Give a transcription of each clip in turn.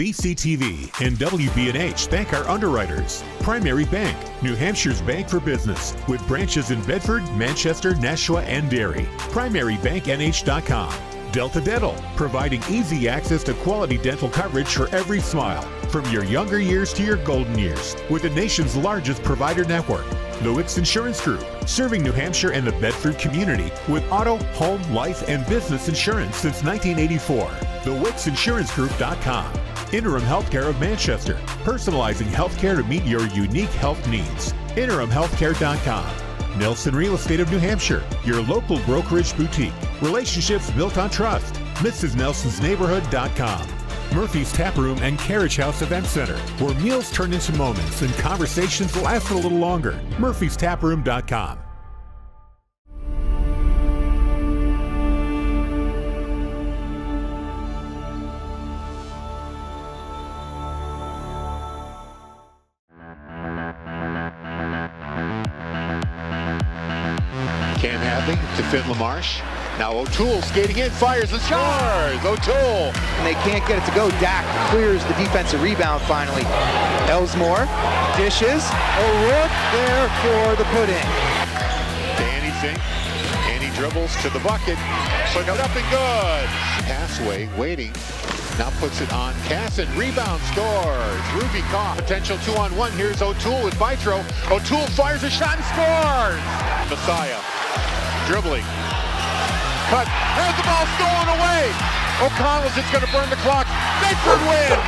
BCTV and WB&H thank our underwriters. Primary Bank, New Hampshire's bank for business, with branches in Bedford, Manchester, Nashua, and Derry. PrimaryBankNH.com. Delta Dental, providing easy access to quality dental coverage for every smile, from your younger years to your golden years, with the nation's largest provider network. The Wicks Insurance Group, serving New Hampshire and the Bedford community with auto, home, life, and business insurance since 1984. TheWicksInsuranceGroup.com. Interim Healthcare of Manchester, personalizing healthcare to meet your unique health needs. InterimHealthcare.com. Nelson Real Estate of New Hampshire, your local brokerage boutique. Relationships built on trust. MrsNelsonsNeighborhood.com. Murphy's Tap Room and Carriage House Event Center, where meals turn into moments and conversations last a little longer. Murphy'sTapRoom.com. Cam Hadley to Finn LaMarche. Now O'Toole skating in, fires and scores! O'Toole! And they can't get it to go. Dak clears the defensive rebound finally. Elsmore dishes. O'Rourke there for the put-in. Danny Zink, and he dribbles to the bucket. So got up and good. Passway waiting. Now puts it on Casson. Rebound scores. Ruby caught. Potential 2-on-1. Here's O'Toole with Vitro. O'Toole fires a shot and scores! Messiah dribbling. Cut. Has the ball stolen away. O'Connell's just going to burn the clock. Bedford win.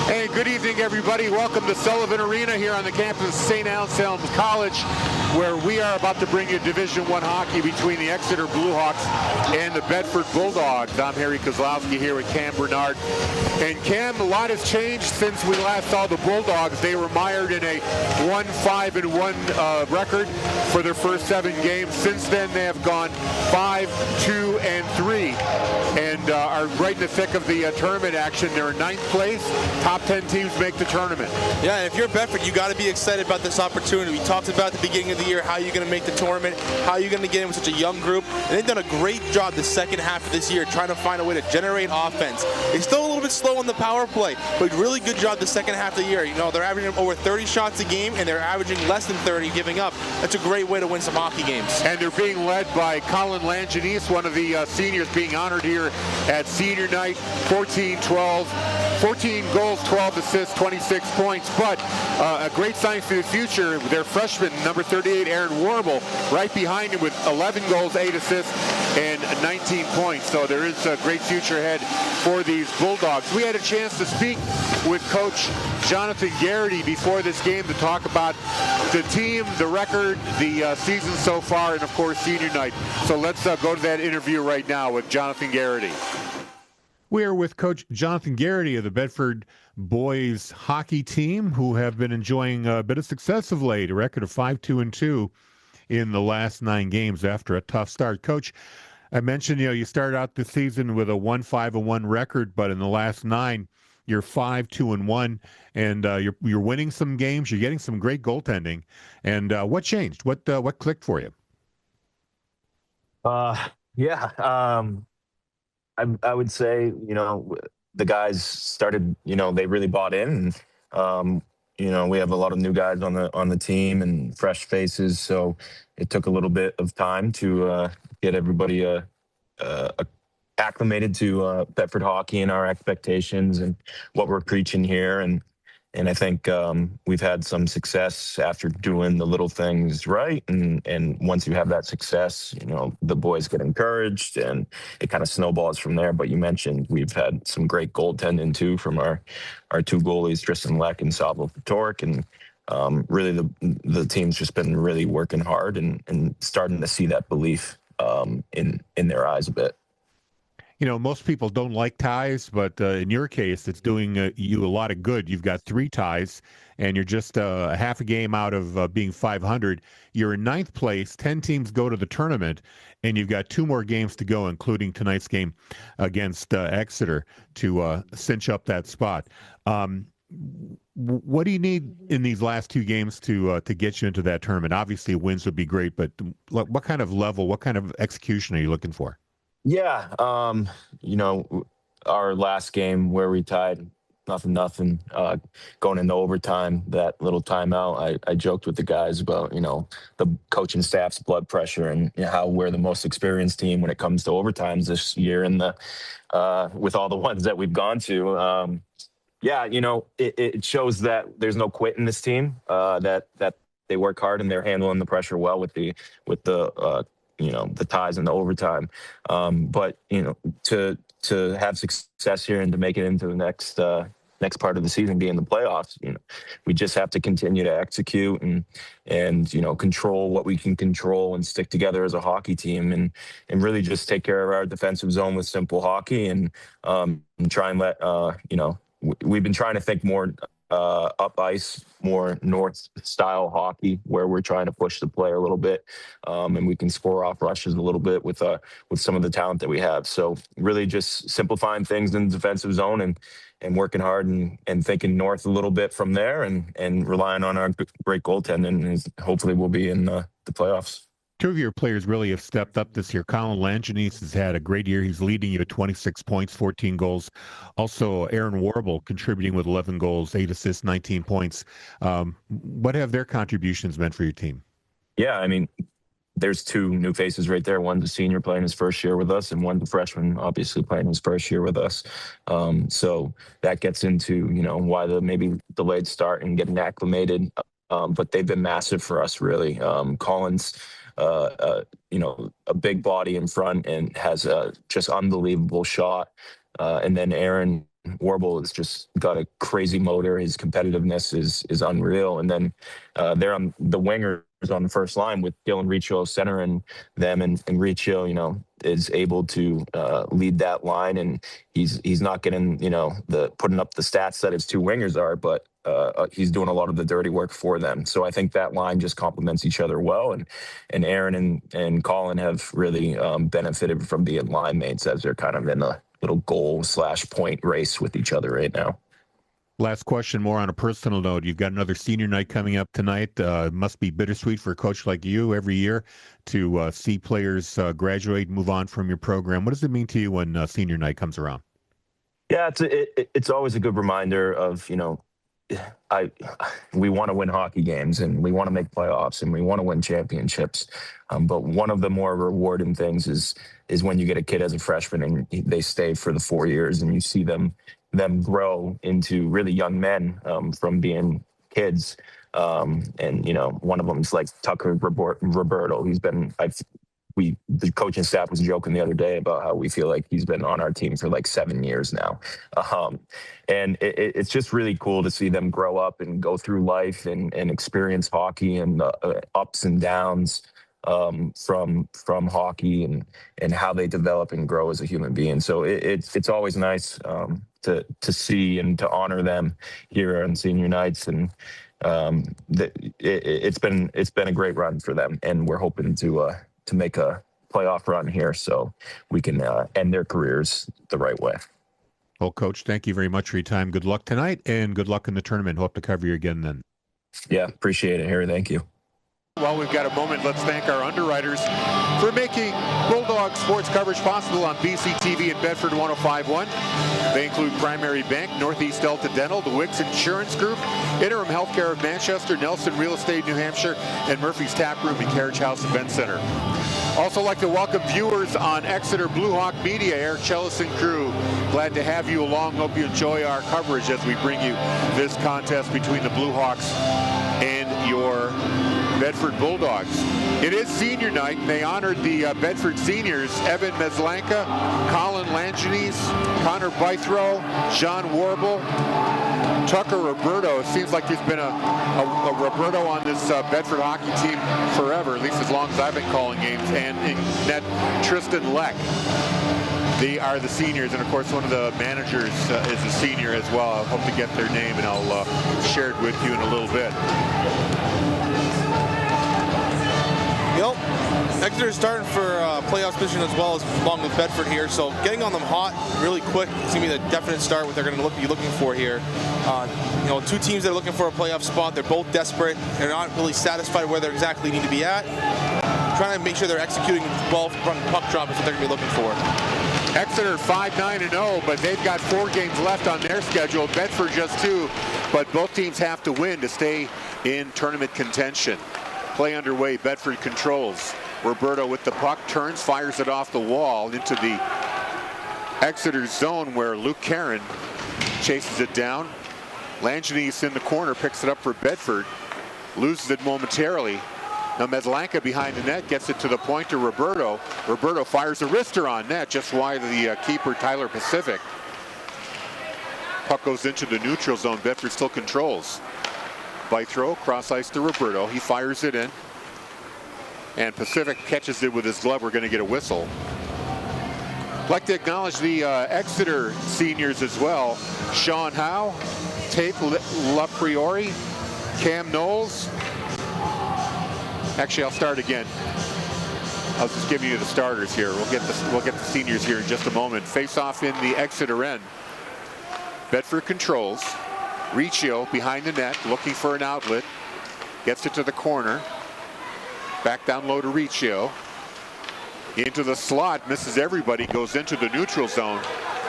Hey, good evening, everybody. Welcome to Sullivan Arena here on the campus of St. Anselm's College, where we are about to bring you Division I hockey between the Exeter Bluehawks and the Bedford Bulldogs. I'm Harry Kozlowski here with Cam Bernard. And Cam, a lot has changed since we last saw the Bulldogs. They were mired in a 1-5-1 record for their first 7 games. Since then, they have gone 5-2-3 and are right in the thick of the tournament action. They're in 9th place. Top 10 teams make the tournament. Yeah, and if you're Bedford, you got to be excited about this opportunity. We talked about at the beginning of the year how you're going to make the tournament, how you're going to get in with such a young group, and they've done a great job the second half of this year trying to find a way to generate offense. They're still a little bit slow on the power play, but really good job the second half of the year. You know, they're averaging over 30 shots a game, and they're averaging less than 30 giving up. That's a great way to win some hockey games. And they're being led by Colin Langenis, one of the seniors being honored here at senior night. 14 goals, 12 assists, 26 points. But a great sign for the future, their freshman, number 38, Aaron Warble, right behind him with 11 goals, 8 assists, and 19 points. So there is a great future ahead for these Bulldogs. We had a chance to speak with Coach Jonathan Garrity before this game to talk about the team, the record, the season so far, and of course senior night. So let's go to that interview right now with Jonathan Garrity. We are with Coach Jonathan Garrity of the Bedford boys hockey team, who have been enjoying a bit of success of late, a record of 5-2-2 in the last 9 games after a tough start. Coach, I mentioned, you started out the season with a 1-5-1 record, but in the last 9, you're 5-2-1, and you're winning some games. You're getting some great goaltending. And what changed? What clicked for you? I would say, the guys started, they really bought in. And, we have a lot of new guys on the team and fresh faces. So it took a little bit of time to get everybody acclimated to Bedford hockey and our expectations and what we're preaching here. And I think we've had some success after doing the little things right. And once you have that success, the boys get encouraged and it kind of snowballs from there. But you mentioned we've had some great goaltending too from our 2 goalies, Tristan Leck and Savo Patork. And really the team's just been really working hard and starting to see that belief in their eyes a bit. Most people don't like ties, but in your case, it's doing you a lot of good. You've got 3 ties, and you're just a half a game out of being 500. You're in 9th place. 10 teams go to the tournament, and you've got 2 more games to go, including tonight's game against Exeter, to cinch up that spot. What do you need in these last two games to get you into that tournament? Obviously, wins would be great, but what kind of level, what kind of execution are you looking for? Yeah, our last game where we tied 0-0, going into overtime, that little timeout, I joked with the guys about, the coaching staff's blood pressure and how we're the most experienced team when it comes to overtimes this year, and with all the ones that we've gone to. Yeah, it shows that there's no quit in this team. That they work hard and they're handling the pressure well with the the ties and the overtime. But to have success here and to make it into the next part of the season, be in the playoffs, we just have to continue to execute and control what we can control and stick together as a hockey team and really just take care of our defensive zone with simple hockey and try and let we've been trying to think more up ice, more north style hockey, where we're trying to push the play a little bit, and we can score off rushes a little bit with some of the talent that we have. So really just simplifying things in the defensive zone and working hard and thinking north a little bit from there and relying on our great goaltending, and hopefully we'll be in the playoffs. Two of your players really have stepped up this year. Colin Langenese has had a great year. He's leading you at 26 points, 14 goals. Also, Aaron Warble contributing with 11 goals, 8 assists, 19 points. What have their contributions meant for your team? Yeah, I mean, there's two new faces right there. One's a senior playing his first year with us, and one's a freshman, obviously playing his first year with us. So that gets into, why the maybe delayed start and getting acclimated. But they've been massive for us, really. Colin's a big body in front and has a just unbelievable shot. And then Aaron Warble has just got a crazy motor. His competitiveness is unreal. And then they're on the wingers on the first line with Dylan Riccio center and them, and Riccio, is able to lead that line, and he's not getting the putting up the stats that his two wingers are, but he's doing a lot of the dirty work for them. So I think that line just complements each other well, and Aaron and Colin have really benefited from being line mates as they're kind of in a little goal/point race with each other right now. Last question, more on a personal note. You've got another senior night coming up tonight. It must be bittersweet for a coach like you every year to see players graduate, move on from your program. What does it mean to you when senior night comes around? Yeah, it's always a good reminder of, we want to win hockey games and we want to make playoffs and we want to win championships. But one of the more rewarding things is when you get a kid as a freshman and they stay for the 4 years and you see them grow into really young men from being kids. And, one of them is like Tucker Roberto. He's been, the coaching staff was joking the other day about how we feel like he's been on our team for like 7 years now. And it's just really cool to see them grow up and go through life and experience hockey and the ups and downs from hockey and how they develop and grow as a human being. So it's always nice to see and to honor them here on senior nights. And it's been a great run for them, and we're hoping to make a playoff run here so we can end their careers the right way. Well, Coach, thank you very much for your time. Good luck tonight, and good luck in the tournament. Hope to cover you again then. Yeah, appreciate it, Harry. Thank you. While we've got a moment, let's thank our underwriters for making Bulldog sports coverage possible on BCTV and Bedford 105.1. They include Primary Bank, Northeast Delta Dental, the Wicks Insurance Group, Interim Healthcare of Manchester, Nelson Real Estate New Hampshire, and Murphy's Tap Room and Carriage House Event Center. Also like to welcome viewers on Exeter Blue Hawk Media, Eric Chellis and crew. Glad to have you along. Hope you enjoy our coverage as we bring you this contest between the Blue Hawks and your Bedford Bulldogs. It is senior night, and they honored the Bedford seniors, Evan Meslanka, Colin Langenese, Connor Bythrow, John Warble, Tucker Roberto. It seems like there's been a Roberto on this Bedford hockey team forever, at least as long as I've been calling games, and in net Tristan Leck. They are the seniors, and of course one of the managers is a senior as well. I hope to get their name, and I'll share it with you in a little bit. Yep. Exeter is starting for playoff position as well as along with Bedford here, so getting on them hot really quick is going to be the definite start what they're going to be looking for here. Two teams that are looking for a playoff spot. They're both desperate. They're not really satisfied where they exactly need to be at. Trying to make sure they're executing well from puck drop is what they're going to be looking for. Exeter 5-9-0, but they've got 4 games left on their schedule. Bedford just 2, but both teams have to win to stay in tournament contention. Play underway. Bedford controls. Roberto with the puck, turns, fires it off the wall into the Exeter zone where Luke Caron chases it down. Langenis in the corner picks it up for Bedford, loses it momentarily. Now Medlanka behind the net gets it to the point to Roberto. Roberto fires a wrister on net just wide of the keeper Tyler Pacific. Puck goes into the neutral zone. Bedford still controls. By throw, cross ice to Roberto. He fires it in. And Pacific catches it with his glove. We're going to get a whistle. I'd like to acknowledge the Exeter seniors as well. Sean Howe, Tate LaPriori, Cam Knowles. Actually, I'll start again. I was just giving you the starters here. We'll get the seniors here in just a moment. Face off in the Exeter end. Bedford controls. Riccio behind the net, looking for an outlet. Gets it to the corner. Back down low to Riccio. Into the slot, misses everybody, goes into the neutral zone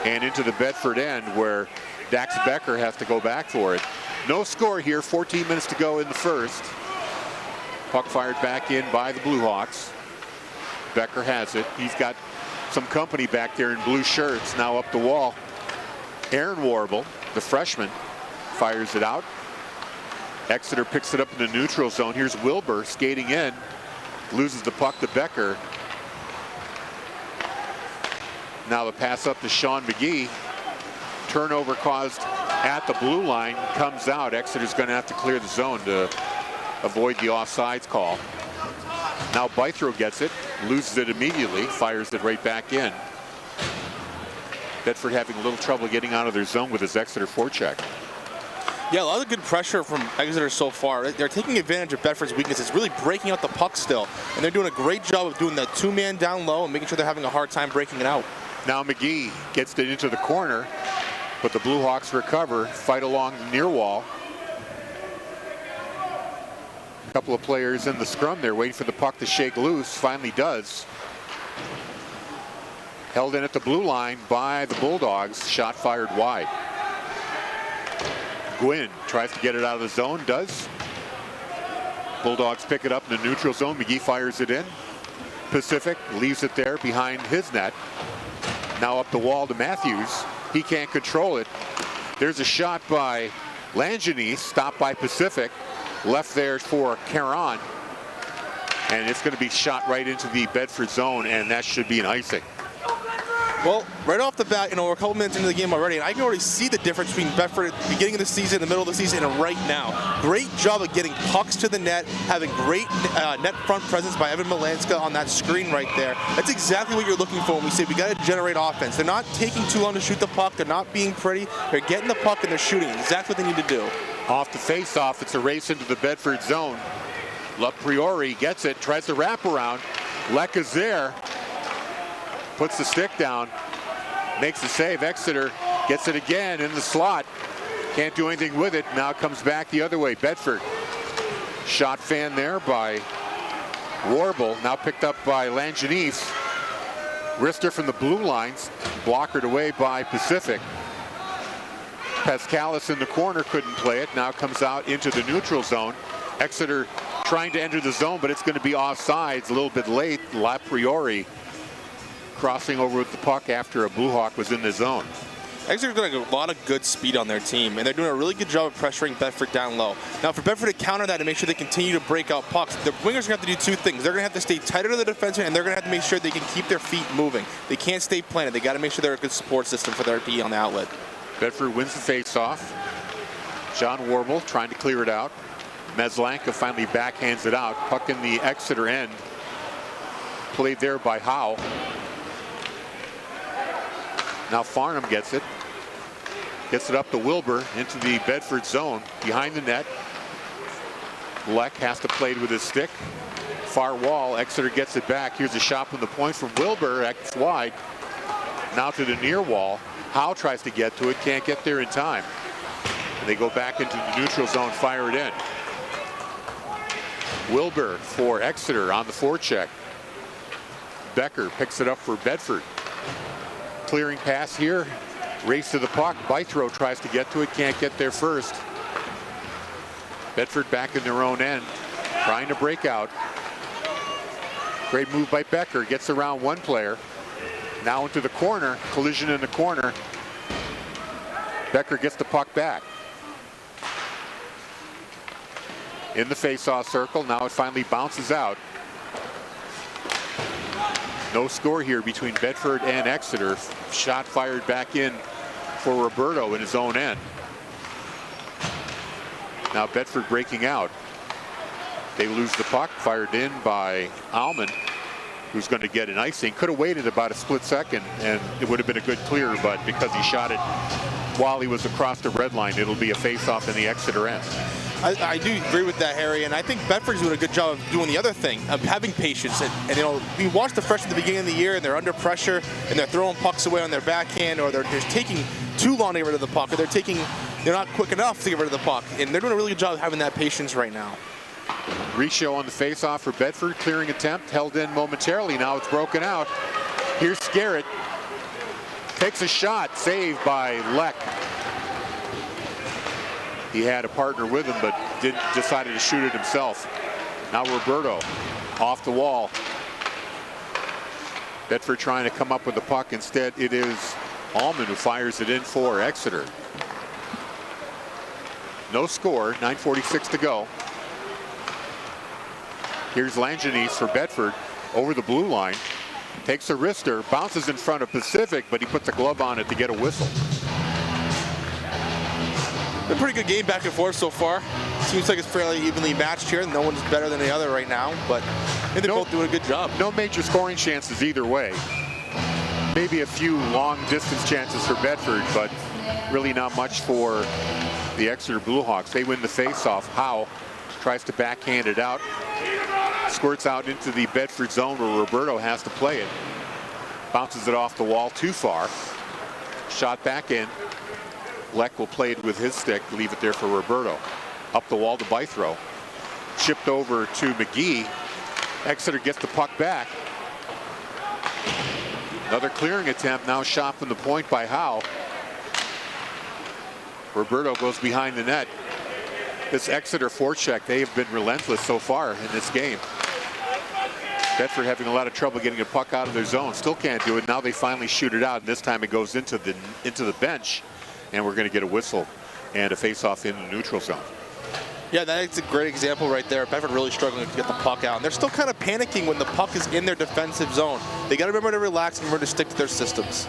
and into the Bedford end where Dax Becker has to go back for it. No score here, 14 minutes to go in the first. Puck fired back in by the Blue Hawks. Becker has it. He's got some company back there in blue shirts, now up the wall. Aaron Warble, the freshman, fires it out. Exeter picks it up in the neutral zone. Here's Wilbur skating in. Loses the puck to Becker. Now the pass up to Sean McGee. Turnover caused at the blue line. Comes out. Exeter's going to have to clear the zone to avoid the offsides call. Now Bythrow gets it. Loses it immediately. Fires it right back in. Bedford having a little trouble getting out of their zone with his Exeter forecheck. Yeah, a lot of good pressure from Exeter so far. They're taking advantage of Bedford's weaknesses, really breaking out the puck still. And they're doing a great job of doing that 2-man down low and making sure they're having a hard time breaking it out. Now McGee gets it into the corner, but the Blue Hawks recover, fight along the near wall. A couple of players in the scrum there waiting for the puck to shake loose. Finally does. Held in at the blue line by the Bulldogs. Shot fired wide. Gwynn tries to get it out of the zone, does. Bulldogs pick it up in the neutral zone. McGee fires it in. Pacific leaves it there behind his net. Now up the wall to Matthews. He can't control it. There's a shot by Langenis, stopped by Pacific. Left there for Caron. And it's going to be shot right into the Bedford zone, and that should be an icing. Well, right off the bat, we're a couple minutes into the game already, and I can already see the difference between Bedford at the beginning of the season, the middle of the season, and right now. Great job of getting pucks to the net, having great net front presence by Evan Melanska on that screen right there. That's exactly what you're looking for when we say we got to generate offense. They're not taking too long to shoot the puck. They're not being pretty. They're getting the puck and they're shooting. Exactly what they need to do. Off the face-off, it's a race into the Bedford zone. LaPriori gets it, tries to wrap around. Leck is there. Puts the stick down, makes the save. Exeter gets it again in the slot. Can't do anything with it. Now comes back the other way. Bedford. Shot fan there by Warble. Now picked up by Langenis. Wrister from the blue lines. Blockered away by Pacific. Pascalis in the corner couldn't play it. Now comes out into the neutral zone. Exeter trying to enter the zone, but it's going to be offsides a little bit late. LaPriori crossing over with the puck after a Blue Hawk was in the zone. Exeter's got a lot of good speed on their team, and they're doing a really good job of pressuring Bedford down low. Now, for Bedford to counter that and make sure they continue to break out pucks, the wingers are going to have to do two things. They're going to have to stay tighter to the defenseman, and they're going to have to make sure they can keep their feet moving. They can't stay planted. They got to make sure they're a good support system for their D on the outlet. Bedford wins the face-off. John Warble trying to clear it out. Medlanka finally backhands it out. Puck in the Exeter end. Played there by Howe. Now Farnham gets it. Gets it up to Wilbur into the Bedford zone. Behind the net. Leck has to play it with his stick. far wall. Exeter gets it back. Here's a shot from the point from Wilbur. That's wide. Now to the near wall. Howe tries to get to it. Can't get there in time. And they go back into the neutral zone. Fire it in. Wilbur for Exeter on the forecheck. Becker picks it up for Bedford. Clearing pass here. Race to the puck. Bythrow tries to get to it. Can't get there first. Bedford back in their own end. Trying to break out. Great move by Becker. Gets around one player. Now into the corner. Collision in the corner. Becker gets the puck back. In the face-off circle. Now it finally bounces out. No score here between Bedford and Exeter. Shot fired back in for Roberto in his own end. Now Bedford breaking out. They lose the puck. Fired in by Alman, who's going to get an icing. Could have waited about a split second and it would have been a good clear, but because he shot it while he was across the red line, it'll be a face-off in the Exeter end. I do agree with that, Harry, and I think Bedford's doing a good job of doing the other thing, of having patience. And you know, we watched the freshmen at the beginning of the year, and they're under pressure, and they're throwing pucks away on their backhand, or they're taking too long to get rid of the puck, or they're not quick enough to get rid of the puck. And they're doing a really good job of having that patience right now. Riccio on the face-off for Bedford. Clearing attempt, held in momentarily. Now it's broken out. Here's Scarrett. Takes a shot, saved by Leck. He had a partner with him, but decided to shoot it himself. Now Roberto off the wall. Bedford trying to come up with the puck. Instead, it is Allman who fires it in for Exeter. No score, 9:46 to go. Here's Langenese for Bedford over the blue line. Takes a wrister, bounces in front of Pacific, but he puts a glove on it to get a whistle. A pretty good game back and forth so far. Seems like it's fairly evenly matched here. No one's better than the other right now, but I think they're both doing a good job. No major scoring chances either way. Maybe a few long distance chances for Bedford, but really not much for the Exeter Bluehawks. They win the face-off. Howe tries to backhand it out. Squirts out into the Bedford zone where Roberto has to play it. Bounces it off the wall too far. Shot back in. Leck will play it with his stick, leave it there for Roberto. Up the wall to Bythrow. Chipped over to McGee. Exeter gets the puck back. Another clearing attempt, now shot from the point by Howe. Roberto goes behind the net. This Exeter forecheck, they have been relentless so far in this game. Bedford having a lot of trouble getting a puck out of their zone. Still can't do it. Now they finally shoot it out, and this time it goes into the bench. And we're going to get a whistle and a face-off in the neutral zone. Yeah, that's a great example right there. Bedford really struggling to get the puck out. And they're still kind of panicking when the puck is in their defensive zone. They got to remember to relax and remember to stick to their systems.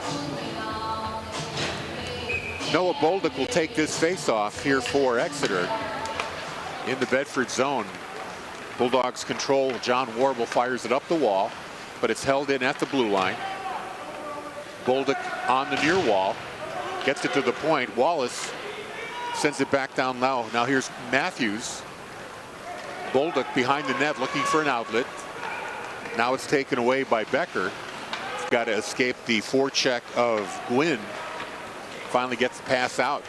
Noah Bolduc will take this face-off here for Exeter in the Bedford zone. Bulldogs control. John Warble fires it up the wall, but it's held in at the blue line. Bolduc on the near wall. Gets it to the point. Wallace sends it back down low. Now here's Matthews. Bolduc behind the net looking for an outlet. Now it's taken away by Becker. Got to escape the forecheck of Gwynn. Finally gets the pass out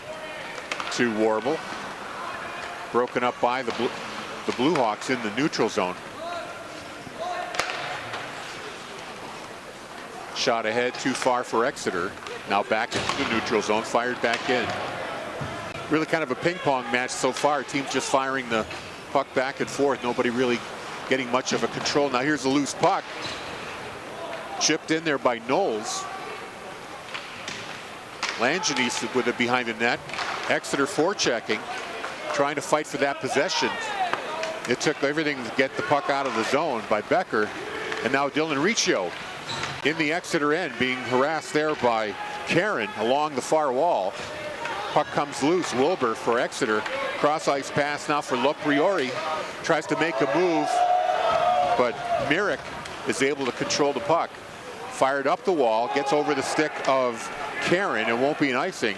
to Warble. Broken up by the Bluehawks in the neutral zone. Shot ahead too far for Exeter. Now back into the neutral zone, fired back in. Really kind of a ping pong match so far. Teams just firing the puck back and forth. Nobody really getting much of a control. Now here's a loose puck. Chipped in there by Knowles. Langenese with it behind the net. Exeter forechecking, trying to fight for that possession. It took everything to get the puck out of the zone by Becker. And now Dylan Riccio in the Exeter end being harassed there by Karen along the far wall. Puck comes loose. Wilbur for Exeter. Cross ice pass now for Lopriori. Tries to make a move, but Myrick is able to control the puck. Fired up the wall, gets over the stick of Karen. It won't be an icing.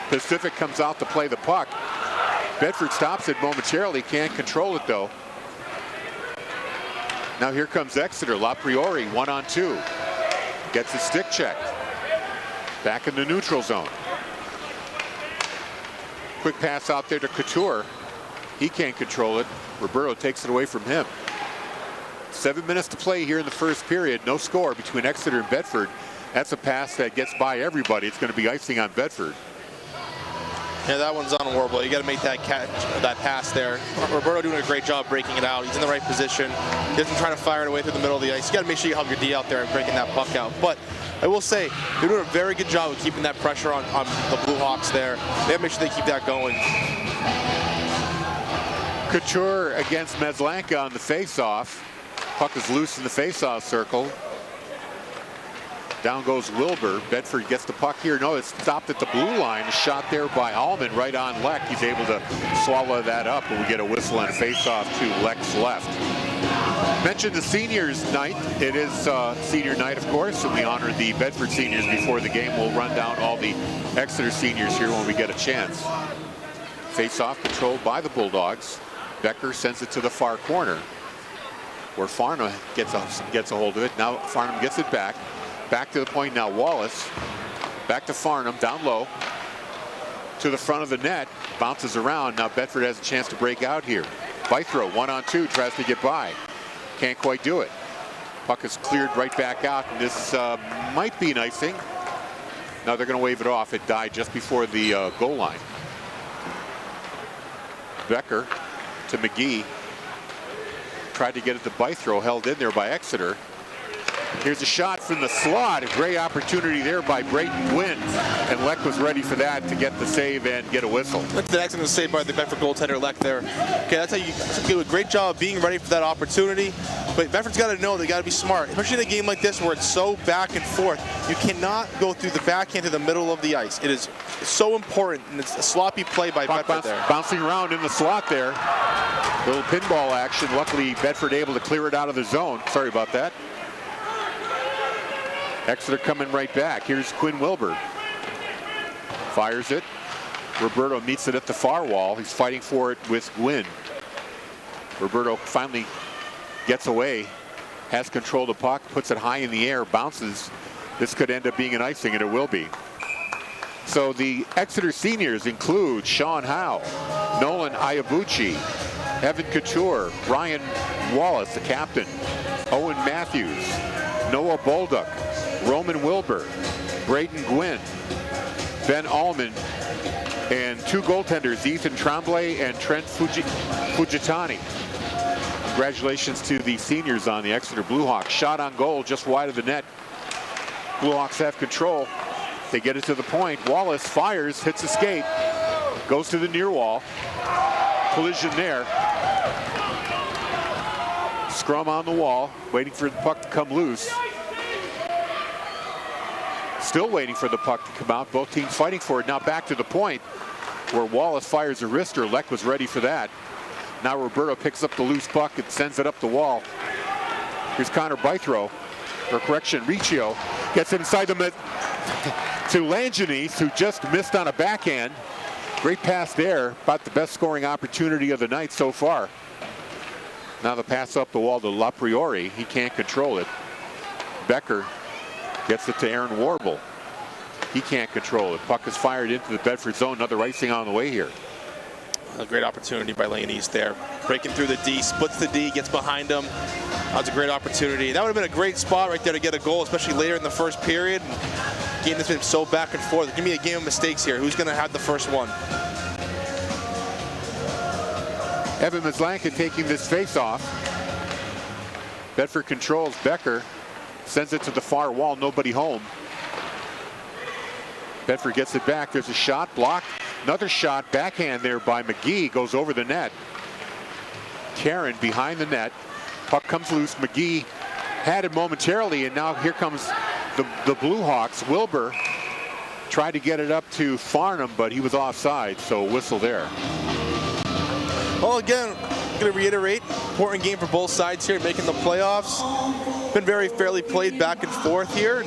Pacific comes out to play the puck. Bedford stops it momentarily, can't control it though. Now here comes Exeter. LaPriori, 1-on-2. Gets his stick checked. Back in the neutral zone. Quick pass out there to Couture. He can't control it. Roberto takes it away from him. 7 minutes to play here in the first period. No score between Exeter and Bedford. That's a pass that gets by everybody. It's going to be icing on Bedford. Yeah, that one's on Warble. You got to make that catch, that pass there. Roberto doing a great job breaking it out. He's in the right position. He doesn't try to fire it away through the middle of the ice. You got to make sure you help your D out there and breaking that puck out. But I will say, they're doing a very good job of keeping that pressure on the Blue Hawks there. They have to make sure they keep that going. Couture against Meslanka on the face-off. Puck is loose in the face-off circle. Down goes Wilbur. Bedford gets the puck here. No, it's stopped at the blue line. A shot there by Allman right on Leck. He's able to swallow that up, and we get a whistle and a face-off to Leck's left. Mentioned the seniors night. It is senior night, of course, and we honor the Bedford seniors before the game. We'll run down all the Exeter seniors here when we get a chance. Face-off controlled by the Bulldogs. Becker sends it to the far corner, where Farnham gets a hold of it. Now Farnham gets it back. Back to the point now, Wallace. Back to Farnham, down low. To the front of the net, bounces around. Now Bedford has a chance to break out here. Bythrow, 1-on-2, tries to get by. Can't quite do it. Puck is cleared right back out, and this might be an icing. Now they're going to wave it off. It died just before the goal line. Becker to McGee. Tried to get it to Bythrow, held in there by Exeter. Here's a shot from the slot. A great opportunity there by Brayton Gwynn. And Leck was ready for that to get the save and get a whistle. That's an excellent save by the Bedford goaltender, Leck, there. Okay, that's how you do a great job of being ready for that opportunity. But Bedford's got to know they got to be smart, especially in a game like this where it's so back and forth. You cannot go through the backhand to the middle of the ice. It is so important, and it's a sloppy play by Bedford there. Bouncing around in the slot there. Little pinball action. Luckily, Bedford able to clear it out of the zone. Sorry about that. Exeter coming right back. Here's Quinn Wilbur. Fires it. Roberto meets it at the far wall. He's fighting for it with Gwynn. Roberto finally gets away, has control of the puck, puts it high in the air, bounces. This could end up being an icing, and it will be. So the Exeter seniors include Sean Howe, Nolan Iabuchi, Evan Couture, Ryan Wallace, the captain, Owen Matthews, Noah Bolduc, Roman Wilbur, Braden Gwynn, Ben Allman, and two goaltenders, Ethan Tremblay and Trent Fujitani. Congratulations to the seniors on the Exeter Blue Hawks. Shot on goal just wide of the net. Blue Hawks have control. They get it to the point. Wallace fires, hits a skate, goes to the near wall. Collision there. Scrum on the wall, waiting for the puck to come loose. Still waiting for the puck to come out. Both teams fighting for it. Now back to the point where Wallace fires a wrister. Leck was ready for that. Now Roberto picks up the loose puck and sends it up the wall. Here's Connor Bythrow, or correction, Riccio. Gets it inside the mid to Langenis, who just missed on a backhand. Great pass there. About the best scoring opportunity of the night so far. Now the pass up the wall to LaPriori. He can't control it. Becker gets it to Aaron Warble. He can't control it. Puck is fired into the Bedford zone. Another icing on the way here. A great opportunity by Lane East there. Breaking through the D, splits the D, gets behind him. That was a great opportunity. That would have been a great spot right there to get a goal, especially later in the first period. The game has been so back and forth. It's going to be a game of mistakes here. Who's going to have the first one? Evan Meslanka taking this face-off. Bedford controls. Becker sends it to the far wall. Nobody home. Bedford gets it back. There's a shot blocked. Another shot backhand there by McGee. Goes over the net. Karen behind the net. Puck comes loose. McGee had it momentarily, and now here comes the Blue Hawks. Wilbur tried to get it up to Farnham, but he was offside, so whistle there. Well, again, I'm going to reiterate, important game for both sides here, making the playoffs. Been very fairly played back and forth here.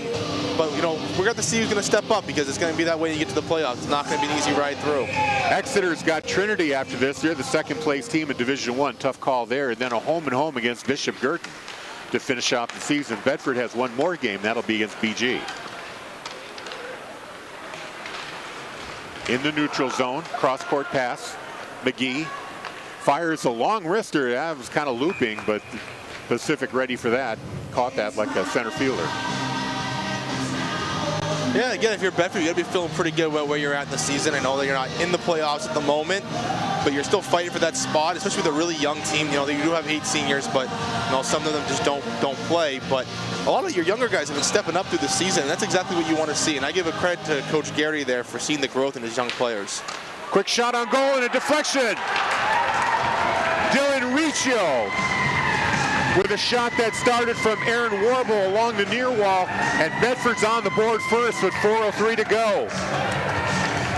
But, you know, we're going to see who's going to step up, because it's going to be that way when you get to the playoffs. It's not going to be an easy ride through. Exeter's got Trinity after this. They're the second place team in Division I. Tough call there. And then a home and home against Bishop Girton. to finish off the season. Bedford has one more game. That'll be against BG. In the neutral zone, cross-court pass. McGee fires a long wrister. That was kind of looping, but Pacific ready for that. Caught that like a center fielder. Yeah, again, if you're Bedford, you got to be feeling pretty good about where you're at in the season. I know that you're not in the playoffs at the moment, but you're still fighting for that spot, especially with a really young team. You know, you do have 8 seniors, but you know, some of them just don't play. But a lot of your younger guys have been stepping up through the season, and that's exactly what you want to see. And I give a credit to Coach Gary there for seeing the growth in his young players. Quick shot on goal and a deflection. Dylan Riccio with a shot that started from Aaron Warble along the near wall, and Bedford's on the board first with 4:03 to go.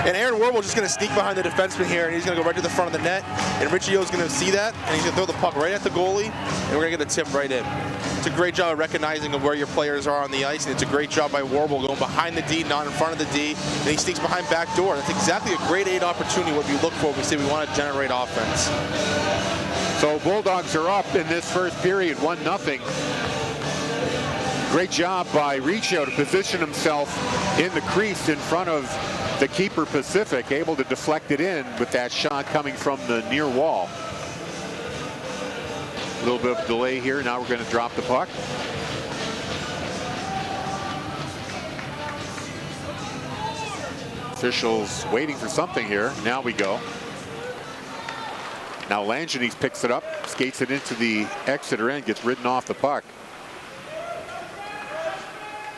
And Aaron Warble just going to sneak behind the defenseman here, and he's going to go right to the front of the net. And Riccio's going to see that, and he's going to throw the puck right at the goalie, and we're going to get a tip right in. It's a great job of recognizing of where your players are on the ice, and it's a great job by Warble going behind the D, not in front of the D, and he sneaks behind back door. That's exactly a grade 8 opportunity, what we look for when we say we want to generate offense. So Bulldogs are up in this first period, 1-0. Great job by Riccio to position himself in the crease in front of the keeper Pacific, able to deflect it in with that shot coming from the near wall. A little bit of delay here. Now we're going to drop the puck. Officials waiting for something here. Now we go. Now Langenes picks it up, skates it into the Exeter end, gets ridden off the puck.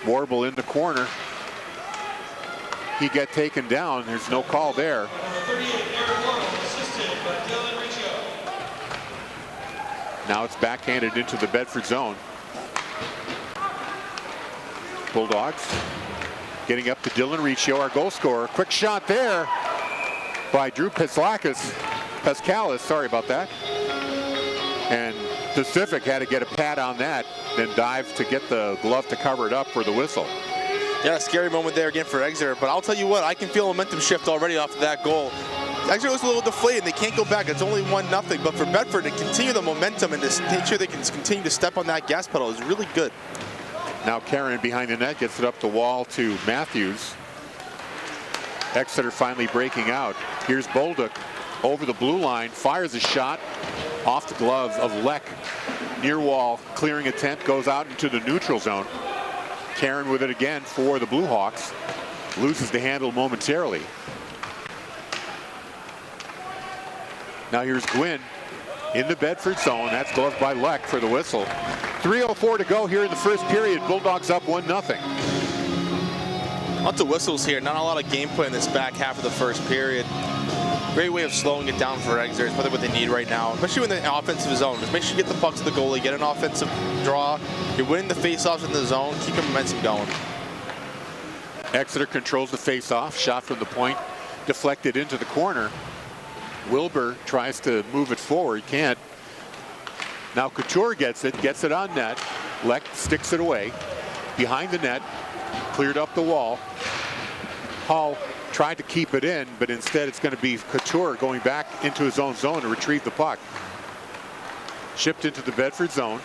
Warble in the corner. He got taken down. There's no call there. Now it's backhanded into the Bedford zone. Bulldogs getting up to Dylan Riccio, our goal scorer. Quick shot there by Drew Pascalis, sorry about that. And Pacific had to get a pad on that, then dive to get the glove to cover it up for the whistle. Yeah, a scary moment there again for Exeter, but I'll tell you what, I can feel a momentum shift already off of that goal. Exeter was a little deflated, they can't go back, it's only 1-0, but for Bedford to continue the momentum and to make sure they can continue to step on that gas pedal is really good. Now Karen behind the net gets it up the wall to Matthews. Exeter finally breaking out. Here's Bolduc over the blue line, fires a shot off the glove of Leck. Near wall, clearing attempt, goes out into the neutral zone. Karen with it again for the Blue Hawks. Loses the handle momentarily. Now here's Gwynn in the Bedford zone. That's gloved by Leck for the whistle. 3:04 to go here in the first period. Bulldogs up 1-0. Lots of whistles here. Not a lot of gameplay in this back half of the first period. Great way of slowing it down for Exeter. It's probably what they need right now, especially in the offensive zone. Just make sure you get the pucks to the goalie, get an offensive draw. You're winning the faceoffs in the zone. Keep your momentum going. Exeter controls the faceoff. Shot from the point, deflected into the corner. Wilbur tries to move it forward, can't. Now Couture gets it on net. Leck sticks it away. Behind the net, cleared up the wall. Hall tried to keep it in, but instead it's going to be Couture going back into his own zone to retrieve the puck. Chipped into the Bedford zone.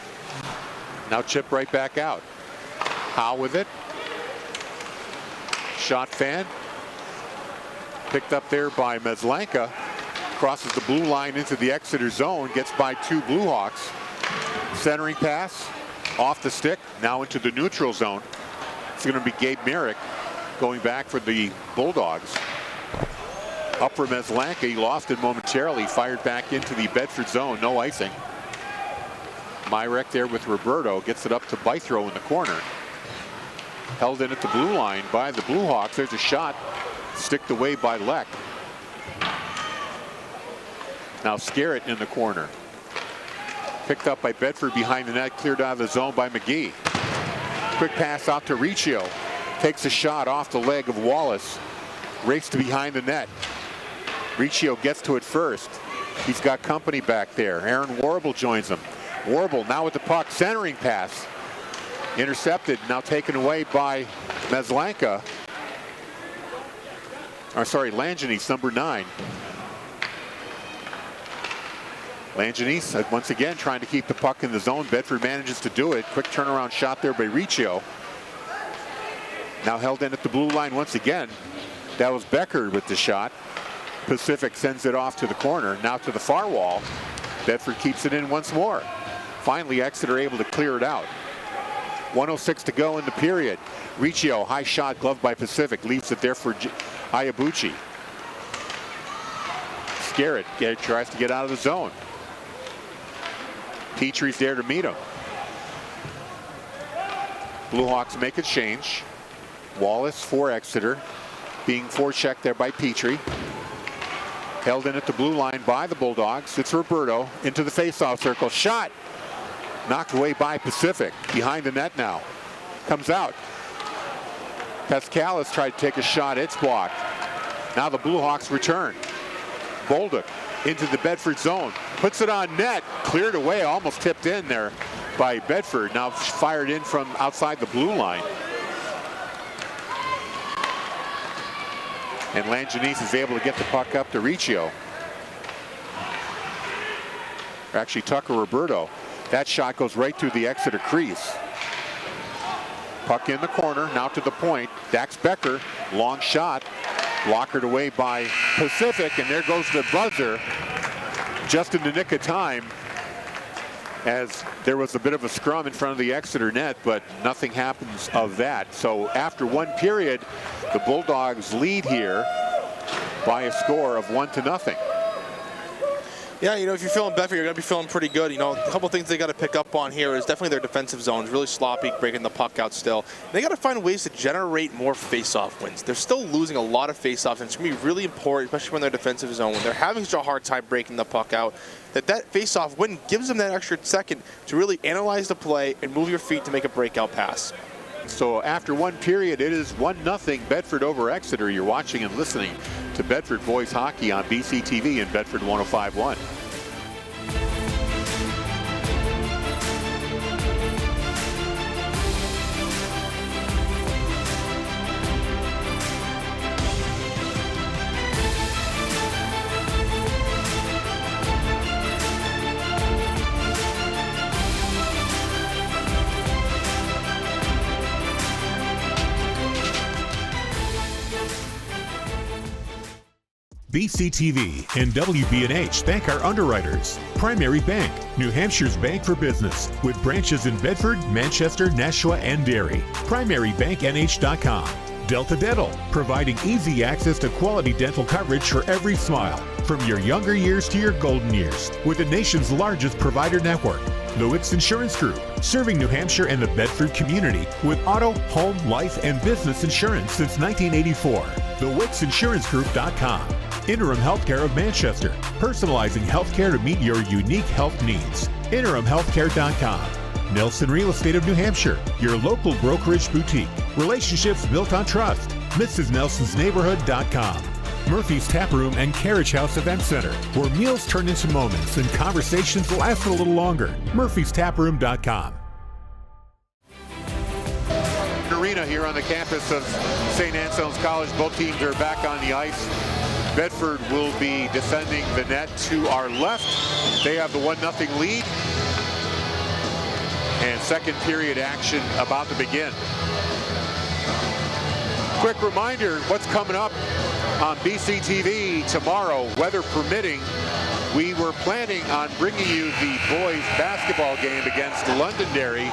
Now chipped right back out. Howe with it. Shot fan. Picked up there by Meslanka. Crosses the blue line into the Exeter zone. Gets by 2 Blue Hawks. Centering pass. Off the stick. Now into the neutral zone. It's going to be Gabe Merrick going back for the Bulldogs. Up for Meslanka. He lost it momentarily. Fired back into the Bedford zone. No icing. Myrek there with Roberto. Gets it up to Bythrow in the corner. Held in at the blue line by the Blue Hawks. There's a shot. Sticked away by Leck. Now Scarrett in the corner. Picked up by Bedford behind the net. Cleared out of the zone by McGee. Quick pass out to Riccio. Takes a shot off the leg of Wallace. Race to behind the net. Riccio gets to it first. He's got company back there. Aaron Warble joins him. Warble now with the puck. Centering pass. Intercepted. Now taken away by Meslanka. Or sorry, Langenes, number 9. Langianese once again trying to keep the puck in the zone. Bedford manages to do it. Quick turnaround shot there by Riccio. Now held in at the blue line once again. That was Becker with the shot. Pacific sends it off to the corner. Now to the far wall. Bedford keeps it in once more. Finally, Exeter able to clear it out. 1:06 to go in the period. Riccio, high shot, gloved by Pacific. Leaves it there for Iabuchi. Scarrett tries to get out of the zone. Petrie's there to meet him. Blue Hawks make a change. Wallace for Exeter, being forechecked there by Petrie. Held in at the blue line by the Bulldogs. It's Roberto into the faceoff circle. Shot! Knocked away by Pacific. Behind the net now. Comes out. Pascalis tried to take a shot. It's blocked. Now the Blue Hawks return. Bolduc into the Bedford zone. Puts it on net. Cleared away. Almost tipped in there by Bedford. Now fired in from outside the blue line. And Langianese is able to get the puck up to Riccio. Or actually Tucker Roberto. That shot goes right through the Exeter crease. Puck in the corner, now to the point. Dax Becker, long shot. Blockered away by Pacific, and there goes the buzzer. Just in the nick of time, as there was a bit of a scrum in front of the Exeter net, but nothing happens of that. So after one period, the Bulldogs lead here by a score of 1-0. Yeah, you know, if you're feeling Bedford, you're going to be feeling pretty good. You know, a couple things they got to pick up on here is definitely their defensive zones, really sloppy, breaking the puck out still. And they got to find ways to generate more face-off wins. They're still losing a lot of face-offs, and it's going to be really important, especially when they're defensive zone, when they're having such a hard time breaking the puck out, that face-off win gives them that extra second to really analyze the play and move your feet to make a breakout pass. So after one period, it is 1-0 Bedford over Exeter. You're watching and listening to Bedford Boys Hockey on BCTV and Bedford 105.1. BCTV and WBNH thank our underwriters. Primary Bank, New Hampshire's bank for business, with branches in Bedford, Manchester, Nashua, and Derry. PrimaryBankNH.com. Delta Dental, providing easy access to quality dental coverage for every smile, from your younger years to your golden years, with the nation's largest provider network. The Wicks Insurance Group, serving New Hampshire and the Bedford community with auto, home, life, and business insurance since 1984. TheWicksInsuranceGroup.com. Interim Healthcare of Manchester, personalizing healthcare to meet your unique health needs. InterimHealthcare.com. Nelson Real Estate of New Hampshire, your local brokerage boutique. Relationships built on trust. MrsNelsonsNeighborhood.com. Murphy's Tap Room and Carriage House Event Center, where meals turn into moments and conversations last a little longer. Murphy'sTapRoom.com. Arena here on the campus of St. Anselm's College. Both teams are back on the ice. Bedford will be defending the net to our left. They have the 1-0 lead. And second period action about to begin. Quick reminder, what's coming up on BCTV tomorrow, weather permitting. We were planning on bringing you the boys basketball game against Londonderry,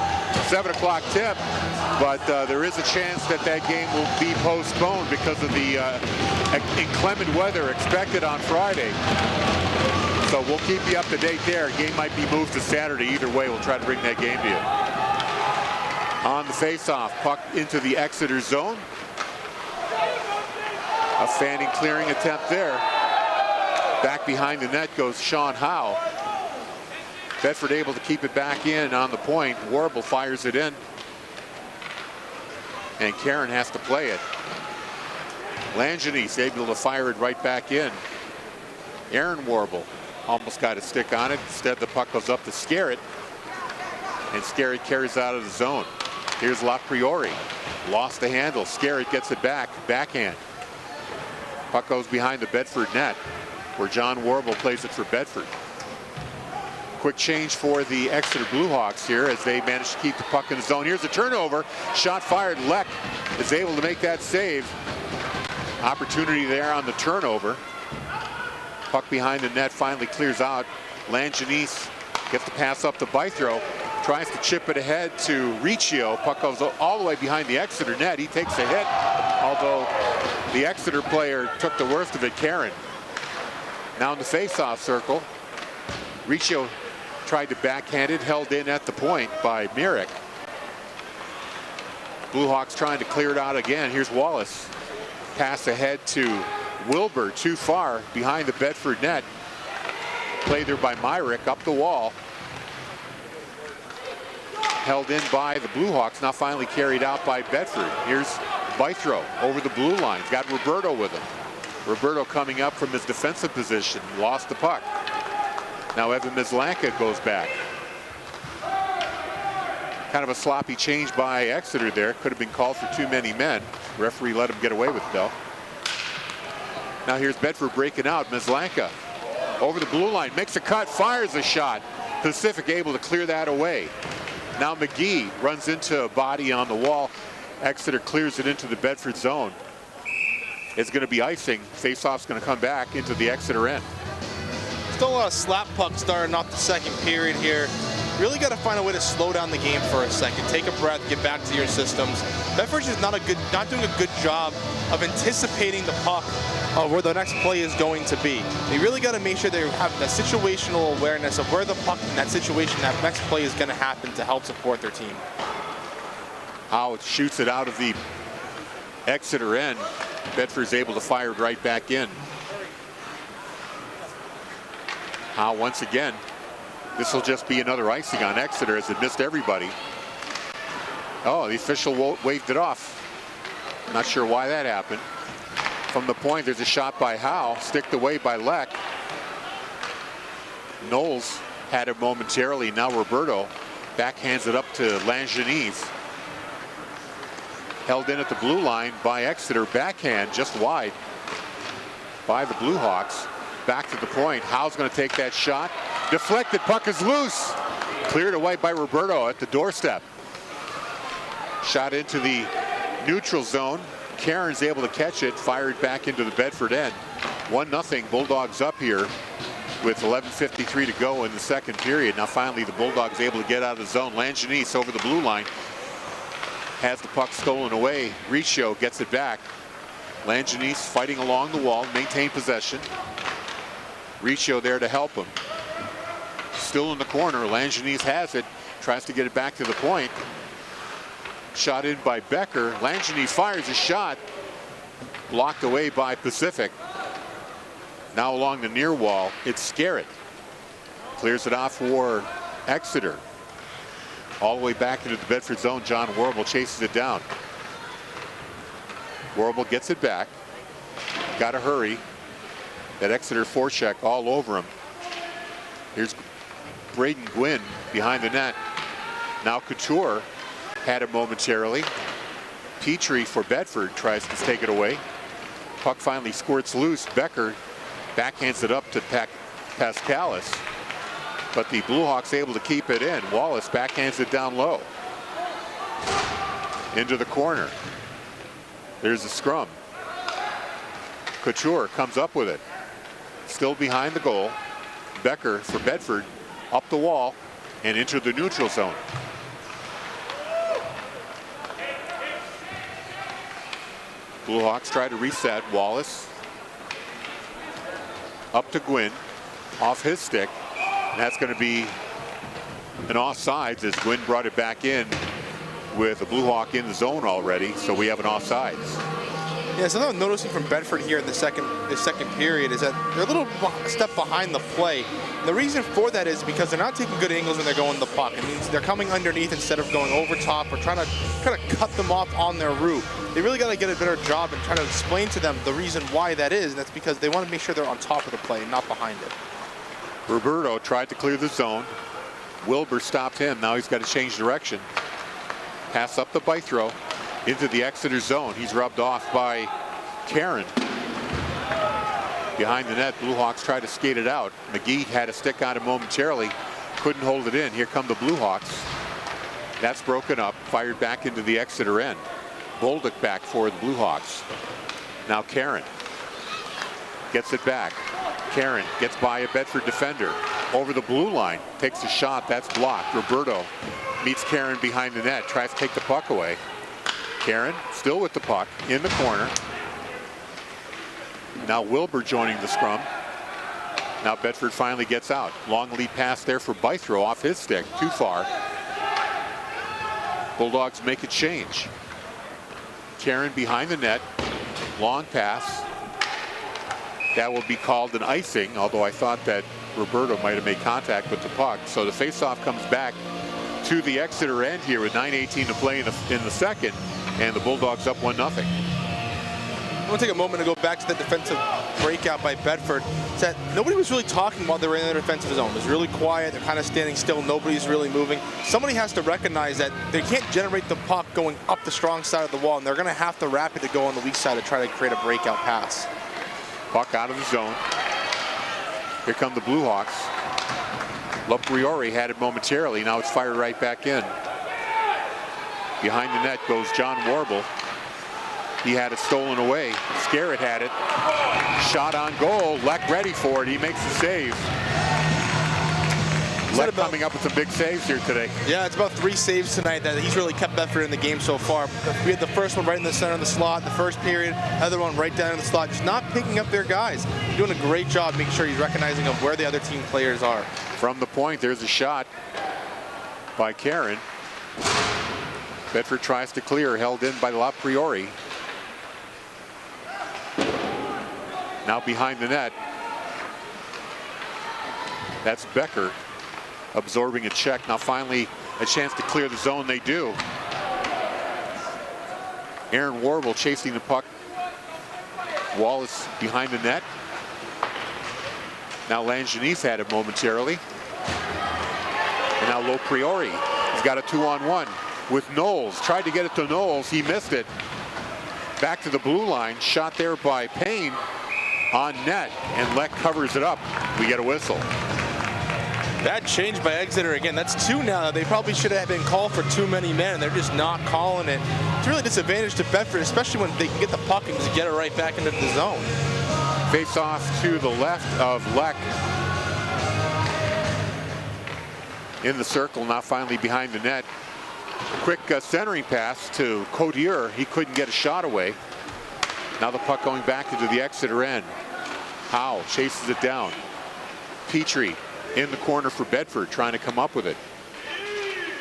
7 o'clock tip, but there is a chance that that game will be postponed because of the inclement weather expected on Friday. So we'll keep you up to date there. Game might be moved to Saturday. Either way, we'll try to bring that game to you. On the face-off, puck into the Exeter zone. A fanning clearing attempt there. Back behind the net goes Sean Howe. Bedford able to keep it back in on the point. Warble fires it in. And Karen has to play it. Langianese able to fire it right back in. Aaron Warble almost got a stick on it. Instead, the puck goes up to Scarrett. And Scarrett carries out of the zone. Here's LaPriori. Lost the handle. Scarrett gets it back. Backhand. Puck goes behind the Bedford net, where John Warble plays it for Bedford. Quick change for the Exeter Bluehawks here as they manage to keep the puck in the zone. Here's a turnover. Shot fired. Leck is able to make that save. Opportunity there on the turnover. Puck behind the net finally clears out. Langenese gets the pass up to Bythrow. Tries to chip it ahead to Riccio. Puck goes all the way behind the Exeter net. He takes a hit, although the Exeter player took the worst of it, Karen. Now in the face-off circle. Riccio tried to backhand it, held in at the point by Myrick. Bluehawks trying to clear it out again. Here's Wallace. Pass ahead to Wilbur, too far behind the Bedford net. Played there by Myrick, up the wall. Held in by the Bluehawks, now finally carried out by Bedford. Here's Bythrow over the blue line. He's got Roberto with him. Roberto coming up from his defensive position, lost the puck. Now Evan Mislanka goes back. Kind of a sloppy change by Exeter there. Could have been called for too many men. Referee let him get away with it though. Now here's Bedford breaking out. Mislanka over the blue line, makes a cut, fires a shot. Pacific able to clear that away. Now McGee runs into a body on the wall. Exeter clears it into the Bedford zone. It's going to be icing. Faceoff's going to come back into the Exeter end. Still a lot of slap pucks starting off the second period here. Really got to find a way to slow down the game for a second. Take a breath, get back to your systems. Bedford's just not doing a good job of anticipating the puck of where the next play is going to be. They really got to make sure they have the situational awareness of where the puck in that situation, that next play is going to happen to help support their team. Howe shoots it out of the Exeter end. Bedford's able to fire it right back in. Howe once again. This will just be another icing on Exeter as it missed everybody. Oh, the official waved it off. Not sure why that happened. From the point, there's a shot by Howe, sticked away by Leck. Knowles had it momentarily. Now Roberto backhands it up to Langenese. Held in at the blue line by Exeter. Backhand just wide by the Bluehawks. Back to the point. Howe's going to take that shot. Deflected, puck is loose. Cleared away by Roberto at the doorstep. Shot into the neutral zone. Karen's able to catch it, fired back into the Bedford end. 1-0, Bulldogs up here with 11:53 to go in the second period. Now finally the Bulldogs able to get out of the zone. Langenese over the blue line. Has the puck stolen away. Riccio gets it back. Langenese fighting along the wall, maintain possession. Riccio there to help him. Still in the corner. Langenese has it. Tries to get it back to the point. Shot in by Becker. Langenese fires a shot. Blocked away by Pacific. Now along the near wall, it's Scarrett. Clears it off for Exeter. All the way back into the Bedford zone. John Warble chases it down. Warble gets it back. Got to hurry. That Exeter forecheck all over him. Here's Braden Gwynn behind the net. Now Couture had it momentarily. Petrie for Bedford tries to take it away. Puck finally squirts loose. Becker backhands it up to Pascalis. But the Bluehawks able to keep it in. Wallace backhands it down low. Into the corner. There's a scrum. Couture comes up with it. Still behind the goal. Becker for Bedford up the wall and into the neutral zone. Bluehawks try to reset. Wallace up to Gwynn, off his stick. And that's going to be an offsides as Gwynn brought it back in with a Bluehawk in the zone already. So we have an offsides. Yeah, something I'm noticing from Bedford here in the second period is that they're a little step behind the play. And the reason for that is because they're not taking good angles when they're going the puck. It means they're coming underneath instead of going over top or trying to cut them off on their route. They really got to get a better job and try to explain to them the reason why that is, and that's because they want to make sure they're on top of the play, not behind it. Roberto tried to clear the zone. Wilbur stopped him. Now he's got to change direction. Pass up the Bythrow into the Exeter zone. He's rubbed off by Karen. Behind the net, Bluehawks try to skate it out. McGee had a stick on him momentarily. couldn't hold it in. Here come the Blue Hawks. That's broken up, fired back into the Exeter end. Bolduc back for the Blue Hawks. Now Karen gets it back. Karen gets by a Bedford defender. Over the blue line, takes a shot, that's blocked. Roberto meets Karen behind the net, tries to take the puck away. Karen still with the puck in the corner. Now Wilbur joining the scrum. Now Bedford finally gets out. Long lead pass there for Bythrow off his stick, too far. Bulldogs make a change. Karen behind the net, long pass. That will be called an icing, although I thought that Roberto might have made contact with the puck. So the faceoff comes back to the Exeter end here with 9:18 to play in the second, and the Bulldogs up 1-0. I want to take a moment to go back to the defensive breakout by Bedford. It's that nobody was really talking while they were in their defensive zone. It was really quiet. They're kind of standing still. Nobody's really moving. Somebody has to recognize that they can't generate the puck going up the strong side of the wall, and they're going to have to wrap it to go on the weak side to try to create a breakout pass. Puck out of the zone. Here come the Blue Hawks. LaPriori had it momentarily. Now it's fired right back in. Behind the net goes John Warble. He had it stolen away. Scarrett had it. Shot on goal. Leck ready for it. He makes the save. Leck coming up with some big saves here today. Yeah, it's about 3 saves tonight that he's really kept Bedford in the game so far. We had the first one right in the center of the slot, the first period, other one right down in the slot, just not picking up their guys. Doing a great job making sure he's recognizing of where the other team players are. From the point, there's a shot by Karen. Bedford tries to clear, held in by LaPriori. Now behind the net. That's Becker absorbing a check. Now finally a chance to clear the zone. They do. Aaron Warble chasing the puck. Wallace behind the net. Now Langenis had it momentarily. And now LaPriori. He's got a 2-on-1 with Knowles. Tried to get it to Knowles. He missed it. Back to the blue line. Shot there by Payne on net. And Leck covers it up. We get a whistle. That change by Exeter again. That's 2 now. They probably should have been called for too many men. They're just not calling it. It's really a disadvantage to Bedford, especially when they can get the puck and just get it right back into the zone. Face off to the left of Leck. In the circle, now finally behind the net. Quick centering pass to Codier. He couldn't get a shot away. Now the puck going back into the Exeter end. Howe chases it down. Petrie in the corner for Bedford, trying to come up with it.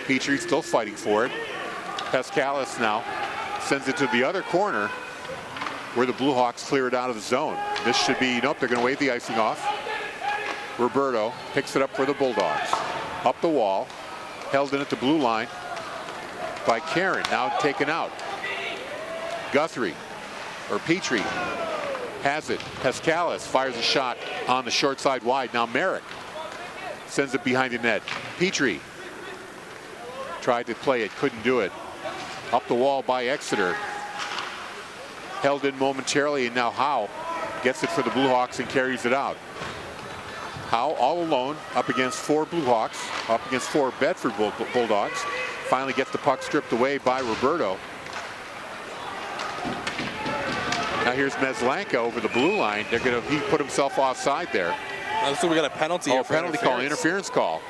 Petrie still fighting for it. Pascalis now sends it to the other corner where the Blue Hawks clear it out of the zone. This should be, nope, they're going to wave the icing off. Roberto picks it up for the Bulldogs. Up the wall, held in at the blue line by Karen, now taken out. Guthrie, or Petrie, has it. Pascalis fires a shot on the short side wide. Now Merrick sends it behind the net. Petrie tried to play it, couldn't do it. Up the wall by Exeter. Held in momentarily, and now Howe gets it for the Blue Hawks and carries it out. Howe all alone up against 4 Blue Hawks, up against 4 Bedford Bulldogs. Finally gets the puck stripped away by Roberto. Now here's Meslanka over the blue line. He put himself offside there. So we got a penalty. Oh, penalty call, interference call.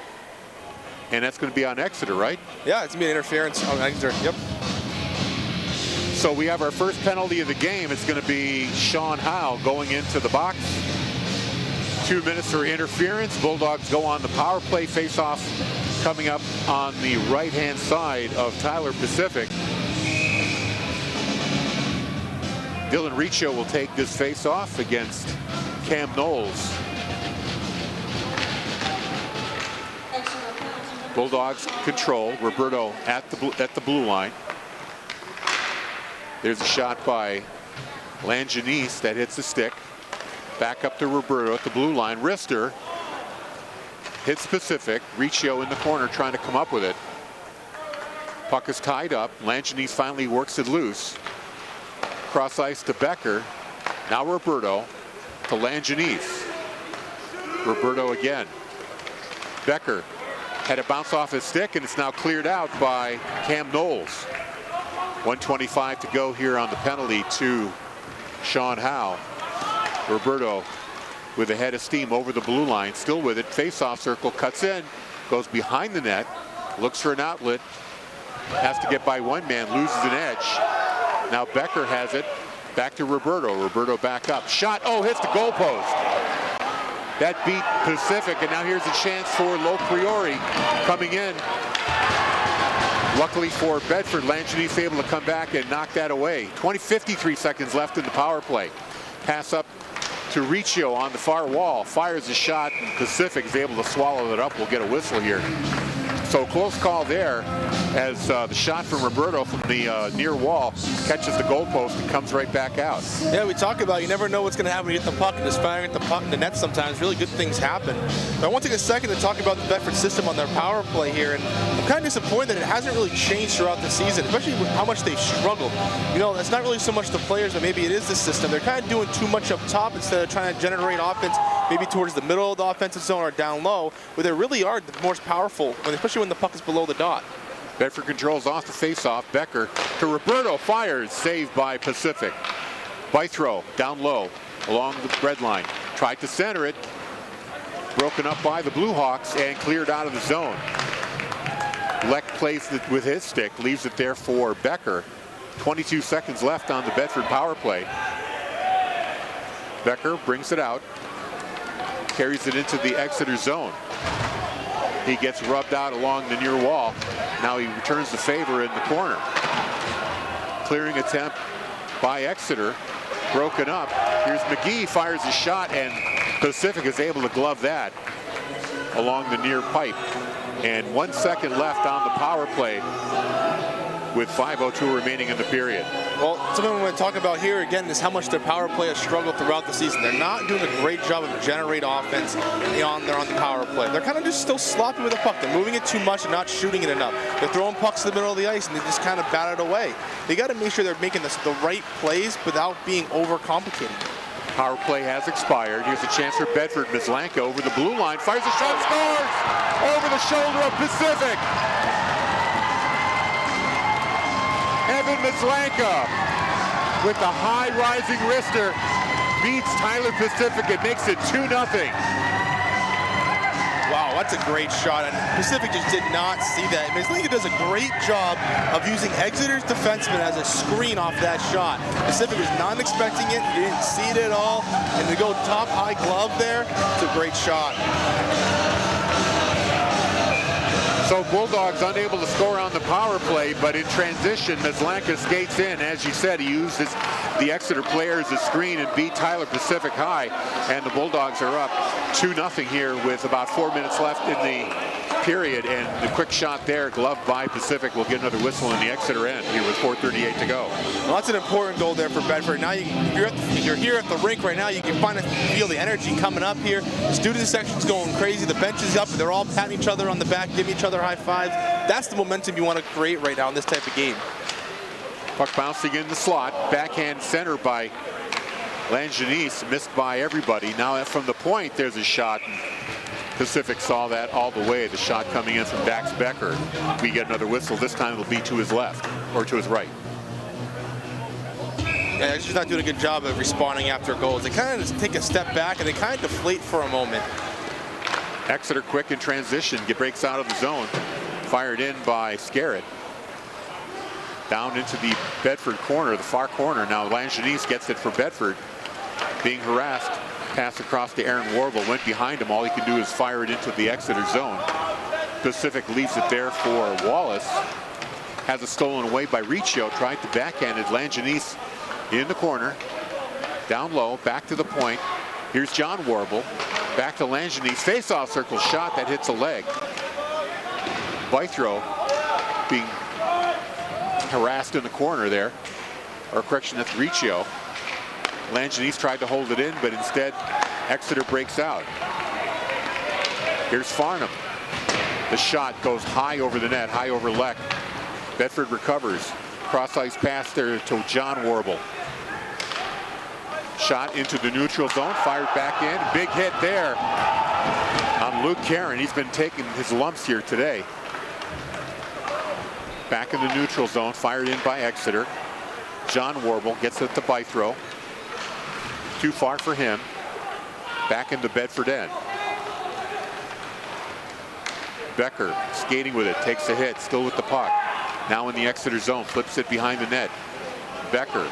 And that's going to be on Exeter, right? Yeah, it's going to be an interference on Exeter. Yep. So we have our first penalty of the game. It's going to be Sean Howe going into the box. 2 minutes for interference. Bulldogs go on the power play. Face-off coming up on the right-hand side of Tyler Pacific. Dylan Riccio will take this face-off against Cam Knowles. Bulldogs control. Roberto at the blue line. There's a shot by Langenis that hits the stick. Back up to Roberto at the blue line. Rister hits Pacific. Riccio in the corner trying to come up with it. Puck is tied up. Langenis finally works it loose. Cross ice to Becker. Now Roberto to Langenis. Roberto again. Becker Had it bounce off his stick, and it's now cleared out by Cam Knowles. 1:25 to go here on the penalty to Sean Howe. Roberto with a head of steam over the blue line, still with it. Face-off circle, cuts in, goes behind the net, looks for an outlet, has to get by one man, loses an edge. Now Becker has it, back to Roberto. Roberto back up, shot, oh, hits the goalpost. That beat Pacific, and now here's a chance for Lo Priori coming in. Luckily for Bedford, Langenese able to come back and knock that away. 53 seconds left in the power play. Pass up to Riccio on the far wall, fires a shot, and Pacific is able to swallow it up. We'll get a whistle here. So close call there as the shot from Roberto from the near wall catches the goalpost and comes right back out. Yeah, we talk about you never know what's going to happen when you hit the puck, and just firing at the puck in the net sometimes, really good things happen. But I want to take a second to talk about the Bedford system on their power play here, and I'm kind of disappointed that it hasn't really changed throughout the season, especially with how much they've struggled. You know, it's not really so much the players, but maybe it is the system. They're kind of doing too much up top instead of trying to generate offense maybe towards the middle of the offensive zone or down low, where they really are the most powerful, especially when the puck is below the dot. Bedford controls off the face-off. Becker to Roberto, fires, saved by Pacific. By throw, down low, along the red line. Tried to center it, broken up by the Blue Hawks and cleared out of the zone. Leck plays it with his stick, leaves it there for Becker. 22 seconds left on the Bedford power play. Becker brings it out, carries it into the Exeter zone. He gets rubbed out along the near wall. Now he returns the favor in the corner. Clearing attempt by Exeter, broken up. Here's McGee, fires a shot, and Pacific is able to glove that along the near pipe. And 1 second left on the power play with 5:02 remaining in the period. Well, something we want to talk about here again is how much their power play has struggled throughout the season. They're not doing a great job of generating offense on the power play. They're kind of just still sloppy with the puck. They're moving it too much and not shooting it enough. They're throwing pucks in the middle of the ice and they just kind of bat it away. They got to make sure they're making the right plays without being overcomplicated. Power play has expired. Here's a chance for Bedford. Mizlanka over the blue line, fires a shot, scores! Over the shoulder of Pacific. Evan Mizlanka with the high rising wrister beats Tyler Pacific and makes it 2-0. Wow, that's a great shot, and Pacific just did not see that. Mizlanka does a great job of using Exeter's defenseman as a screen off that shot. Pacific was not expecting it, he didn't see it at all, and to go top high glove there, it's a great shot. So Bulldogs unable to score on the power play, but in transition, Mizlanka skates in. As you said, he uses the Exeter player as a screen and beat Tyler Pacific high. And the Bulldogs are up 2-0 here with about 4 minutes left in the period. And the quick shot there, gloved by Pacific, will get another whistle in the Exeter end here with 4:38 to go. Well, that's an important goal there for Bedford. Now, if you're here at the rink right now, you can feel the energy coming up here. The student section's going crazy. The bench is up. They're all patting each other on the back, giving each other high fives. That's the momentum you want to create right now in this type of game. Puck bouncing in the slot. Backhand center by Langenese, missed by everybody. Now from the point, there's a shot. Pacific saw that all the way. The shot coming in from Dax Becker. We get another whistle. This time it'll be to his left or to his right. Yeah, they're just not doing a good job of responding after goals. They kind of just take a step back and they kind of deflate for a moment. Exeter quick in transition, breaks out of the zone. Fired in by Scarrett. Down into the Bedford corner, the far corner. Now Langenese gets it for Bedford. Being harassed. Pass across to Aaron Warble, went behind him. All he can do is fire it into the Exeter zone. Pacific leaves it there for Wallace. Has it stolen away by Riccio. Tried to backhand it. Langenese in the corner. Down low, back to the point. Here's John Warble. Back to Langenese. Face-off circle shot that hits a leg. Bythrow being harassed in the corner there. Or correction, that's Riccio. Langenese tried to hold it in, but instead Exeter breaks out. Here's Farnham. The shot goes high over the net, high over Leck. Bedford recovers. Cross-ice pass there to John Warble. Shot into the neutral zone, fired back in. Big hit there on Luke Karen, he's been taking his lumps here today. Back in the neutral zone, fired in by Exeter. John Warble gets it at the by throw. Too far for him. Back into Bedford end. Becker skating with it, takes a hit, still with the puck. Now in the Exeter zone, flips it behind the net. Becker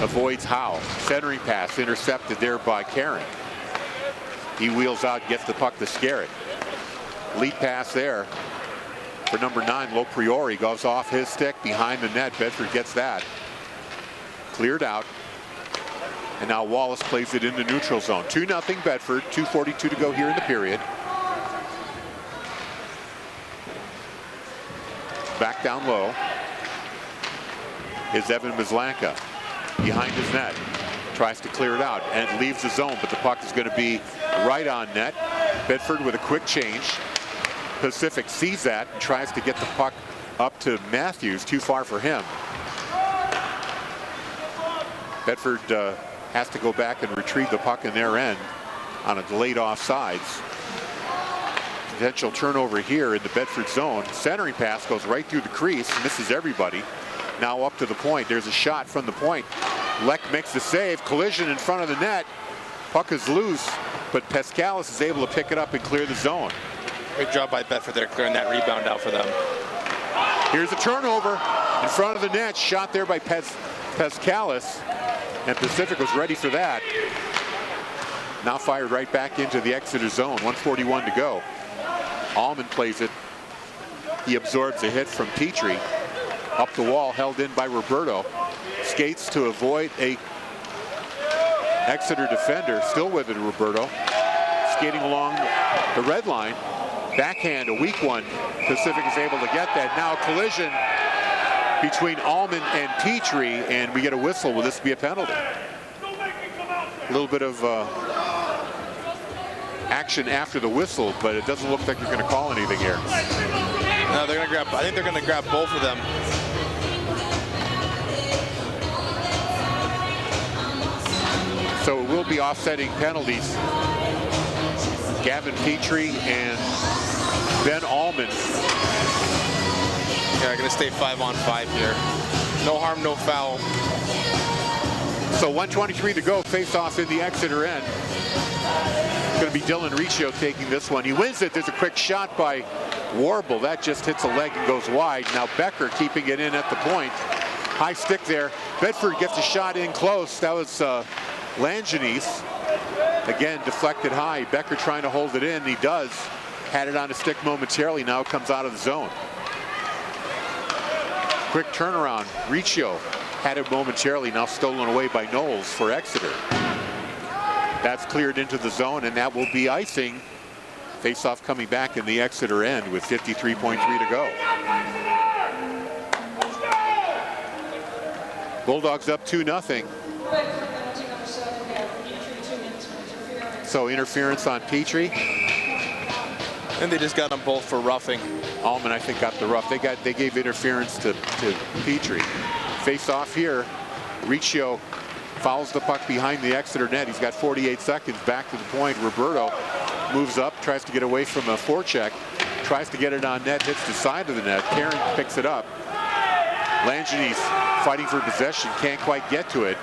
avoids Howe. Centering pass intercepted there by Karen. He wheels out, gets the puck to Scarrett. Lead pass there for number 9, Lo Priori. Goes off his stick behind the net. Bedford gets that. Cleared out. And now Wallace plays it in the neutral zone. 2-0 Bedford, 2:42 to go here in the period. Back down low is Evan Maslanka behind his net. Tries to clear it out and it leaves the zone, but the puck is going to be right on net. Bedford with a quick change. Pacific sees that and tries to get the puck up to Matthews. Too far for him. Bedford has to go back and retrieve the puck in their end on a delayed offsides. Potential turnover here in the Bedford zone. Centering pass goes right through the crease, misses everybody. Now up to the point. There's a shot from the point. Leck makes the save. Collision in front of the net. Puck is loose, but Pescalis is able to pick it up and clear the zone. Great job by Bedford there, clearing that rebound out for them. Here's a turnover in front of the net. Shot there by Pescalis, and Pacific was ready for that. Now fired right back into the Exeter zone. 1:41 to go. Allman plays it. He absorbs a hit from Petrie. Up the wall, held in by Roberto. Skates to avoid a Exeter defender. Still with it, Roberto. Skating along the red line. Backhand, a weak one. Pacific is able to get that. Now collision between Allman and Petrie, and we get a whistle. Will this be a penalty? A little bit of action after the whistle, but it doesn't look like they're going to call anything here. No, they're going to grab. I think they're going to grab both of them. So it will be offsetting penalties. Gavin Petrie and Ben Allman. Yeah, going to stay 5-on-5 here. No harm, no foul. So 1:23 to go. Face off in the Exeter end. It's going to be Dylan Riccio taking this one. He wins it. There's a quick shot by Warble. That just hits a leg and goes wide. Now Becker keeping it in at the point. High stick there. Bedford gets a shot in close. That was Langenis. Again, deflected high. Becker trying to hold it in. He does. Had it on a stick momentarily. Now it comes out of the zone. Quick turnaround. Riccio had it momentarily. Now stolen away by Knowles for Exeter. That's cleared into the zone, and that will be icing. Face-off coming back in the Exeter end with 53.3 to go. Bulldogs up 2-0. So interference on Petrie. And they just got them both for roughing. Allman, I think, got the rough. They gave interference to Petrie. Face off here. Riccio fouls the puck behind the Exeter net. He's got 48 seconds. Back to the point. Roberto moves up, tries to get away from a forecheck. Tries to get it on net, hits the side of the net. Karen picks it up. Langenis fighting for possession, can't quite get to it.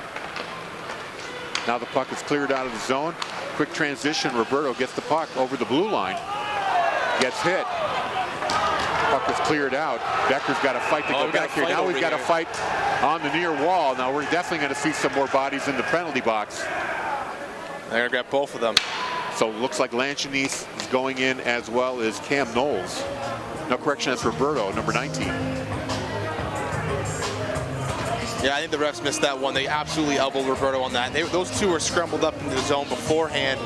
Now the puck is cleared out of the zone. Quick transition. Roberto gets the puck over the blue line. Gets hit. Puck is cleared out. Becker's got to fight to go back here. Now we've got to fight on the near wall. Now we're definitely going to see some more bodies in the penalty box. They're going to grab both of them. So it looks like Langenis is going in, as well as Cam Knowles. No correction, that's Roberto, number 19. Yeah, I think the refs missed that one. They absolutely elbowed Roberto on that. Those two were scrambled up into the zone beforehand,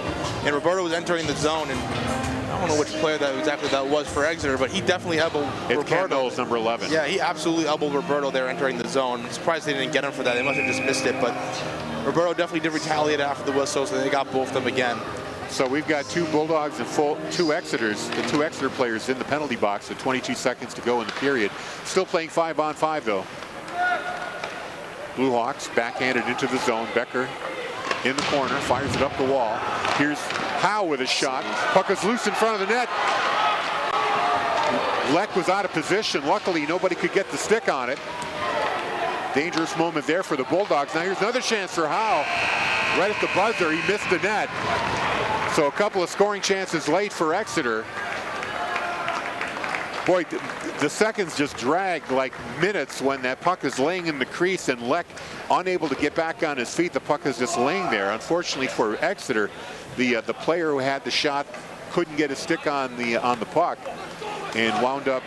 and Roberto was entering the zone, and I don't know which player that was for Exeter, but he definitely elbowed Roberto. It's Cam Knowles, number 11. Yeah, he absolutely elbowed Roberto there entering the zone. I'm surprised they didn't get him for that. They must have just missed it, but Roberto definitely did retaliate after the whistle, so they got both of them again. So we've got two Bulldogs and two Exeters, the two Exeter players in the penalty box with 22 seconds to go in the period. Still playing 5-on-5 though. Blue Hawks backhanded into the zone. Becker in the corner, fires it up the wall. Here's Howe with a shot. Puck is loose in front of the net. Leck was out of position. Luckily, nobody could get the stick on it. Dangerous moment there for the Bulldogs. Now here's another chance for Howe. Right at the buzzer, he missed the net. So a couple of scoring chances late for Exeter. Boy, the seconds just dragged like minutes when that puck is laying in the crease and Leck unable to get back on his feet. The puck is just laying there. Unfortunately for Exeter, the player who had the shot couldn't get a stick on the puck and wound up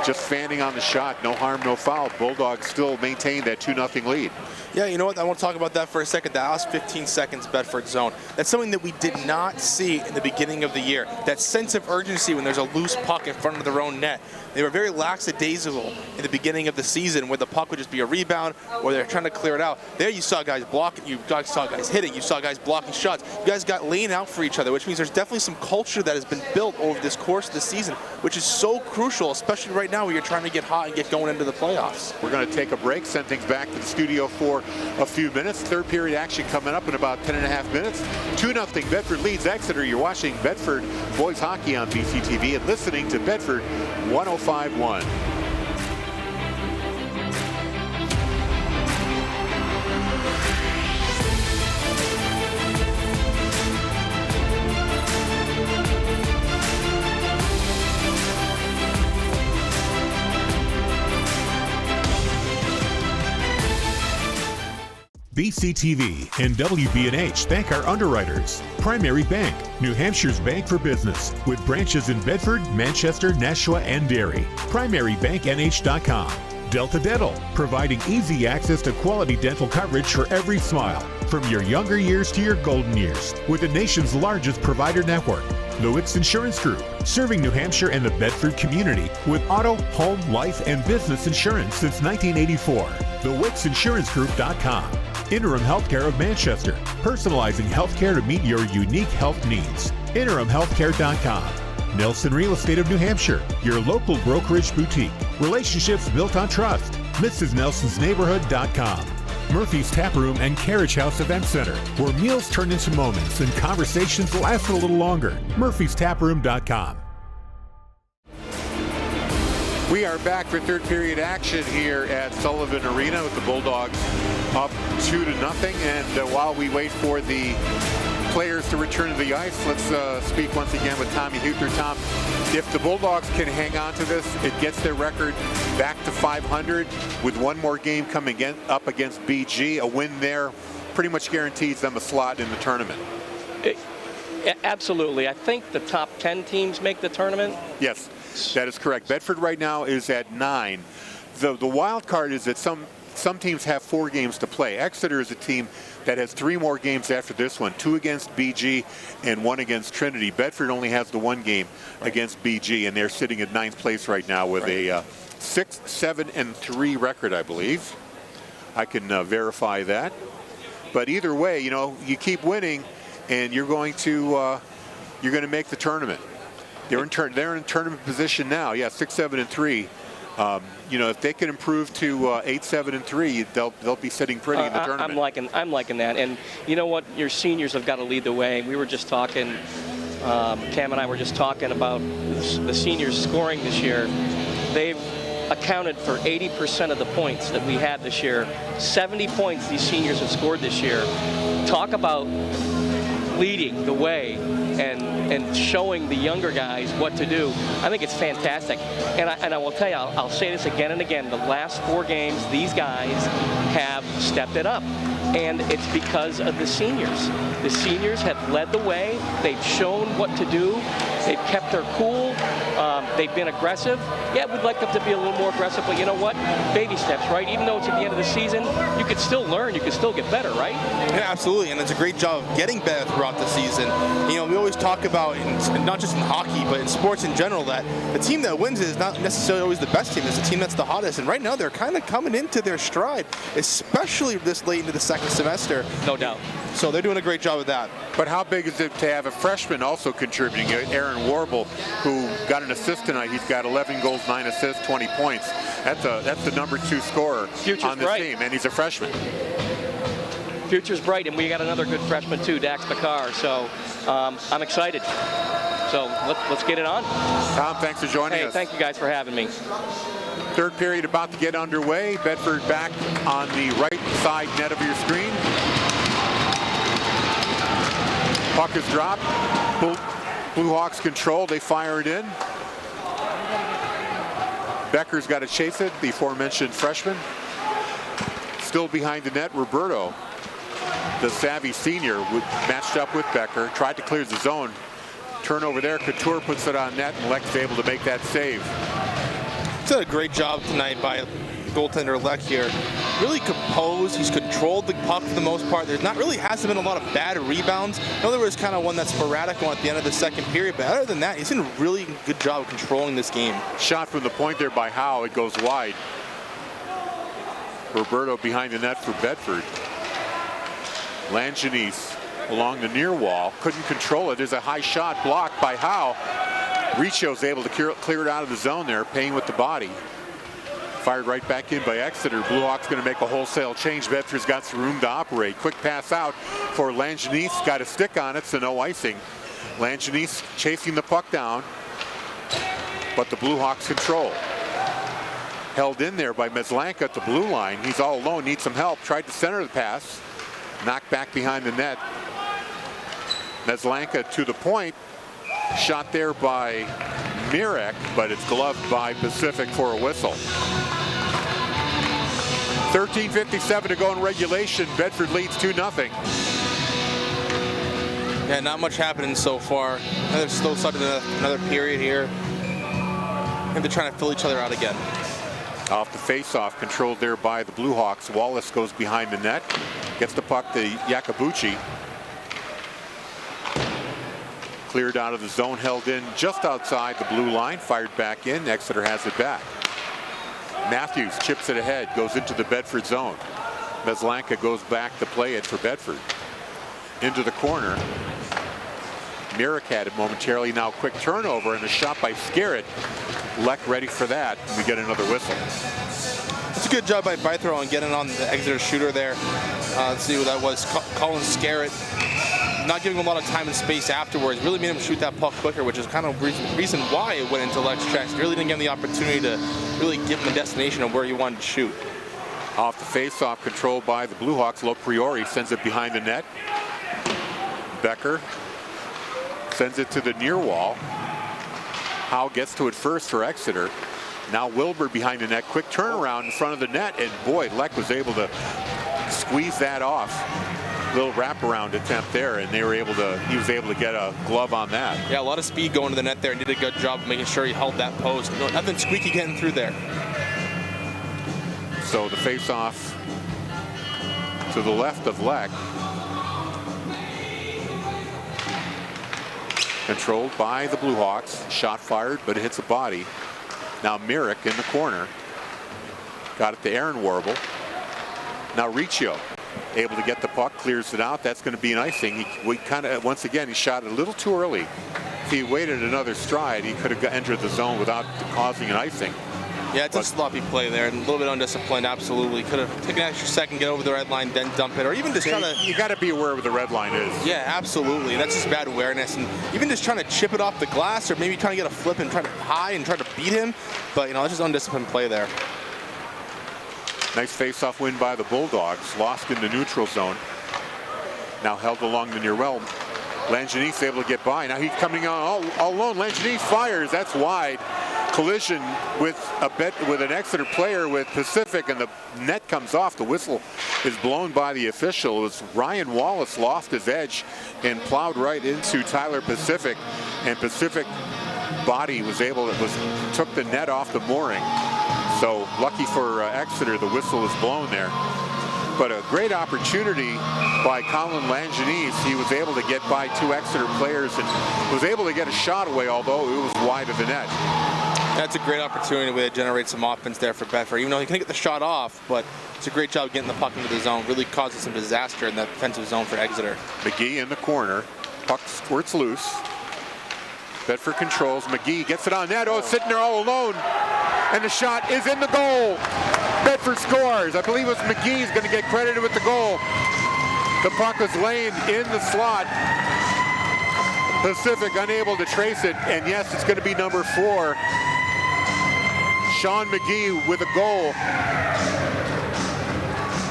just fanning on the shot. No harm, no foul. Bulldogs still maintain that 2-0 lead. Yeah, you know what? I want to talk about that for a second. That last 15 seconds Bedford zone. That's something that we did not see in the beginning of the year. That sense of urgency when there's a loose puck in front of their own net. They were very lackadaisical in the beginning of the season where the puck would just be a rebound or they're trying to clear it out. There you saw guys blocking, you guys saw guys hitting, you saw guys blocking shots. You guys got laying out for each other, which means there's definitely some culture that has been built over this course of the season, which is so crucial, especially right now where you're trying to get hot and get going into the playoffs. We're going to take a break, send things back to the studio for a few minutes. Third period action coming up in about 10.5 minutes. 2-0 Bedford leads Exeter. You're watching Bedford boys hockey on BCTV and listening to Bedford 105.1. BCTV and WBNH thank our underwriters. Primary Bank, New Hampshire's bank for business, with branches in Bedford, Manchester, Nashua, and Derry. PrimaryBankNH.com. Delta Dental, providing easy access to quality dental coverage for every smile, from your younger years to your golden years, with the nation's largest provider network. The Wicks Insurance Group, serving New Hampshire and the Bedford community with auto, home, life, and business insurance since 1984. TheWicksInsuranceGroup.com. Interim Healthcare of Manchester, personalizing healthcare to meet your unique health needs. InterimHealthcare.com. Nelson Real Estate of New Hampshire, your local brokerage boutique. Relationships built on trust. MrsNelsonsNeighborhood.com. Murphy's Tap Room and Carriage House Event Center, where meals turn into moments and conversations last a little longer. Murphy'sTapRoom.com. We are back for third period action here at Sullivan Arena with the Bulldogs up 2-0. And while we wait for the players to return to the ice, let's speak once again with Tommy Huther. Tom, if the Bulldogs can hang on to this, it gets their record back to 500 with one more game coming up against BG. A win there pretty much guarantees them a slot in the tournament. Absolutely. I think the top 10 teams make the tournament. Yes, that is correct. Bedford right now is at 9. The wild card is that some teams have 4 games to play. Exeter is a team that has 3 more games after this one, 2 against BG and 1 against Trinity. Bedford only has the 1 game against BG, and they're sitting at 9th place right now with a 6-7-3 record, I believe. I can verify that. But either way, you know, you keep winning, and you're going to make the tournament. They're in tournament position now. Yeah, 6-7-3. You know, if they can improve to 8-7-3, they'll be sitting pretty in the tournament. I'm liking that. And you know what? Your seniors have got to lead the way. We were just talking. Cam and I were just talking about the seniors scoring this year. They've accounted for 80% of the points that we had this year. 70 points these seniors have scored this year. Talk about leading the way and showing the younger guys what to do. I think it's fantastic. And I will tell you, I'll say this again and again, the last 4 games, these guys have stepped it up. And it's because of the seniors. The seniors have led the way. They've shown what to do. They've kept their cool. They've been aggressive. Yeah, we'd like them to be a little more aggressive, but you know what? Baby steps, right? Even though it's at the end of the season, you could still learn. You could still get better, right? Yeah, absolutely, and it's a great job of getting better throughout the season. You know, we always talk about, not just in hockey, but in sports in general, that the team that wins is not necessarily always the best team. It's the team that's the hottest, and right now they're kind of coming into their stride, especially this late into the second semester. No doubt. So they're doing a great job of that. But how big is it to have a freshman also contributing? Aaron Warble, who got an assist tonight. He's got 11 goals, 9 assists, 20 points. That's the number 2 scorer on this team, and he's a freshman. future's bright, and we got another good freshman too, Dax Bakar. So I'm excited. So let's get it on. Tom, thanks for joining us. Thank you guys for having me. Third period about to get underway. Bedford back on the right side net of your screen. Puck is dropped. Blue Hawks control. They fire it in. Becker's got to chase it, the aforementioned freshman. Still behind the net, Roberto, the savvy senior, matched up with Becker, tried to clear the zone. Turnover there, Couture puts it on net, and Leck is able to make that save. He's done a great job tonight by goaltender Leck here. Really composed. He's controlled the puck for the most part. There's not really hasn't been a lot of bad rebounds. I know there was kind of one that's sporadic one at the end of the second period, but other than that, he's done a really good job of controlling this game. Shot from the point there by Howe. It goes wide. Roberto behind the net for Bedford. Langenis along the near wall. Couldn't control it. There's a high shot blocked by Howe. Riccio's able to clear it out of the zone there, paying with the body. Fired right back in by Exeter. Blue Hawks going to make a wholesale change. Bedford's got some room to operate. Quick pass out for Langenis. Got a stick on it, so no icing. Langenis chasing the puck down, but the Blue Hawks control. Held in there by Meslanka at the blue line. He's all alone, needs some help. Tried to center the pass. Knocked back behind the net. Meslanka to the point. Shot there by Mirek, but it's gloved by Pacific for a whistle. 13:57 to go in regulation. Bedford leads 2-0. Yeah, not much happening so far. They're still starting another period here. And they're trying to fill each other out again. Off the face-off, controlled there by the Blue Hawks. Wallace goes behind the net. Gets the puck to Yakabuchi. Cleared out of the zone, held in just outside the blue line. Fired back in. Exeter has it back. Matthews chips it ahead, goes into the Bedford zone. Meslanka goes back to play it for Bedford. Into the corner. Mirek had it momentarily. Now quick turnover and a shot by Scarrett. Leck ready for that. We get another whistle. It's a good job by Bythrow on getting on the Exeter shooter there. Let's see what that was. Colin Scarrett. Not giving him a lot of time and space afterwards. Really made him shoot that puck quicker, which is kind of reason why it went into Leck's chest. Really didn't give him the opportunity to really give him a destination of where he wanted to shoot. Off the face-off, controlled by the Blue Hawks. Lopriori sends it behind the net. Becker sends it to the near wall. Howe gets to it first for Exeter. Now Wilbur behind the net. Quick turnaround in front of the net, and boy, Leck was able to squeeze that off. Little wraparound attempt there, and he was able to get a glove on that. Yeah, a lot of speed going to the net there, and did a good job of making sure he held that post. Nothing squeaky getting through there. So the face-off to the left of Leck. Controlled by the Blue Hawks. Shot fired, but it hits the body. Now Mirek in the corner. Got it to Aaron Warble. Now Riccio able to get the puck, clears it out. That's going to be an icing. Once again, he shot it a little too early. If he waited another stride, he could have entered the zone without causing an icing. Yeah, it's a sloppy play there, and a little bit undisciplined. Absolutely, could have taken an extra second, get over the red line, then dump it, or even just trying to. You got to be aware where the red line is. Yeah, absolutely. That's just bad awareness, and even just trying to chip it off the glass, or maybe trying to get a flip and try to high and try to beat him. But it's just undisciplined play there. Nice face-off win by the Bulldogs. Lost in the neutral zone. Now held along the near well. Langenis able to get by. Now he's coming on all alone. Langenis fires. That's wide. Collision with an Exeter player with Pacific, and the net comes off. The whistle is blown by the official. It was Ryan Wallace lost his edge and plowed right into Tyler Pacific, and Pacific body took the net off the mooring. So lucky for Exeter, the whistle is blown there. But a great opportunity by Colin Langenis. He was able to get by two Exeter players and was able to get a shot away, although it was wide of the net. That's a great opportunity to generate some offense there for Bedford. Even though he couldn't get the shot off, but it's a great job getting the puck into the zone. Really causes some disaster in that defensive zone for Exeter. McGee in the corner. Puck squirts loose. Bedford controls. McGee gets it on net. Oh, it's sitting there all alone. And the shot is in the goal. Bedford scores. I believe it was McGee's going to get credited with the goal. The puck is laying in the slot. Pacific unable to trace it, and yes, it's going to be number 4. Sean McGee with a goal.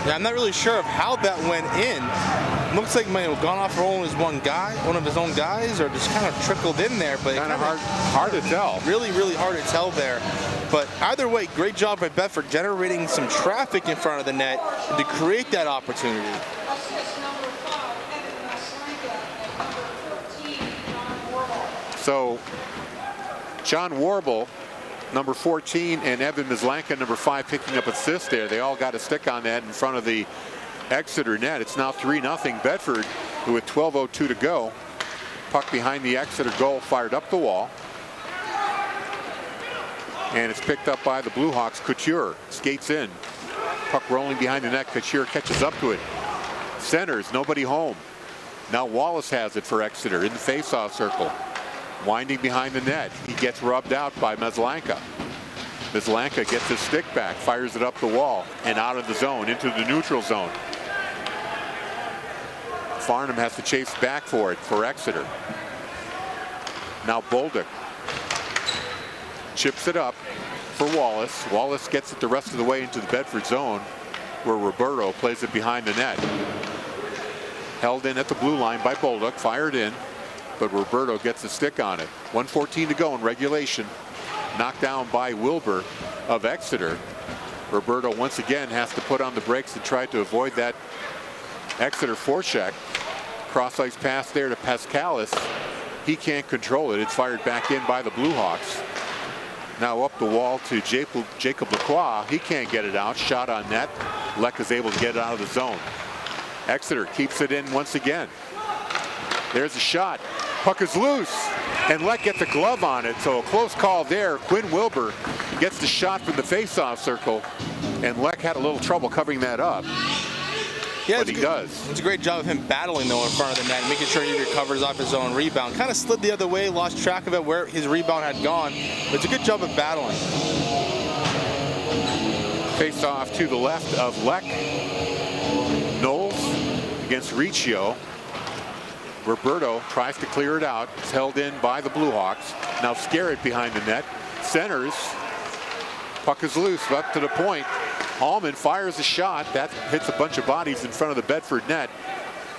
Yeah, I'm not really sure of how that went in. Looks like it might have gone off for one of his own guys, or just kind of trickled in there. But kind of hard to tell. Really, really hard to tell there. But either way, great job by Bedford generating some traffic in front of the net and to create that opportunity. So, John Warble, number 14, and Evan Mislanka, number 5, picking up assists there. They all got a stick on that in front of the Exeter net. It's now 3-0 Bedford with 12:02 to go. Puck behind the Exeter goal, fired up the wall. And it's picked up by the Blue Hawks. Couture skates in. Puck rolling behind the net. Couture catches up to it. Centers, nobody home. Now Wallace has it for Exeter in the face-off circle. Winding behind the net. He gets rubbed out by Mislanka. Mislanka gets his stick back, fires it up the wall, and out of the zone, into the neutral zone. Farnham has to chase back for it for Exeter. Now Bolduc chips it up for Wallace. Wallace gets it the rest of the way into the Bedford zone, where Roberto plays it behind the net. Held in at the blue line by Bolduc, fired in, but Roberto gets a stick on it. 1:14 to go in regulation. Knocked down by Wilbur of Exeter. Roberto once again has to put on the brakes to try to avoid that Exeter forecheck. Cross ice pass there to Pascalis. He can't control it. It's fired back in by the Blue Hawks. Now up the wall to Jacob Lacroix. He can't get it out. Shot on net. Leck is able to get it out of the zone. Exeter keeps it in once again. There's a shot. Puck is loose, and Leck gets a glove on it, so a close call there. Quinn Wilbur gets the shot from the face-off circle, and Leck had a little trouble covering that up. Yeah, but he does. It's a great job of him battling, though, in front of the net, making sure he recovers off his own rebound. Kind of slid the other way, lost track of it where his rebound had gone, but it's a good job of battling. Face-off to the left of Leck. Knowles against Riccio. Roberto tries to clear it out. It's held in by the Blue Hawks. Now Scarrett behind the net. Centers. Puck is loose up to the point. Allman fires a shot. That hits a bunch of bodies in front of the Bedford net.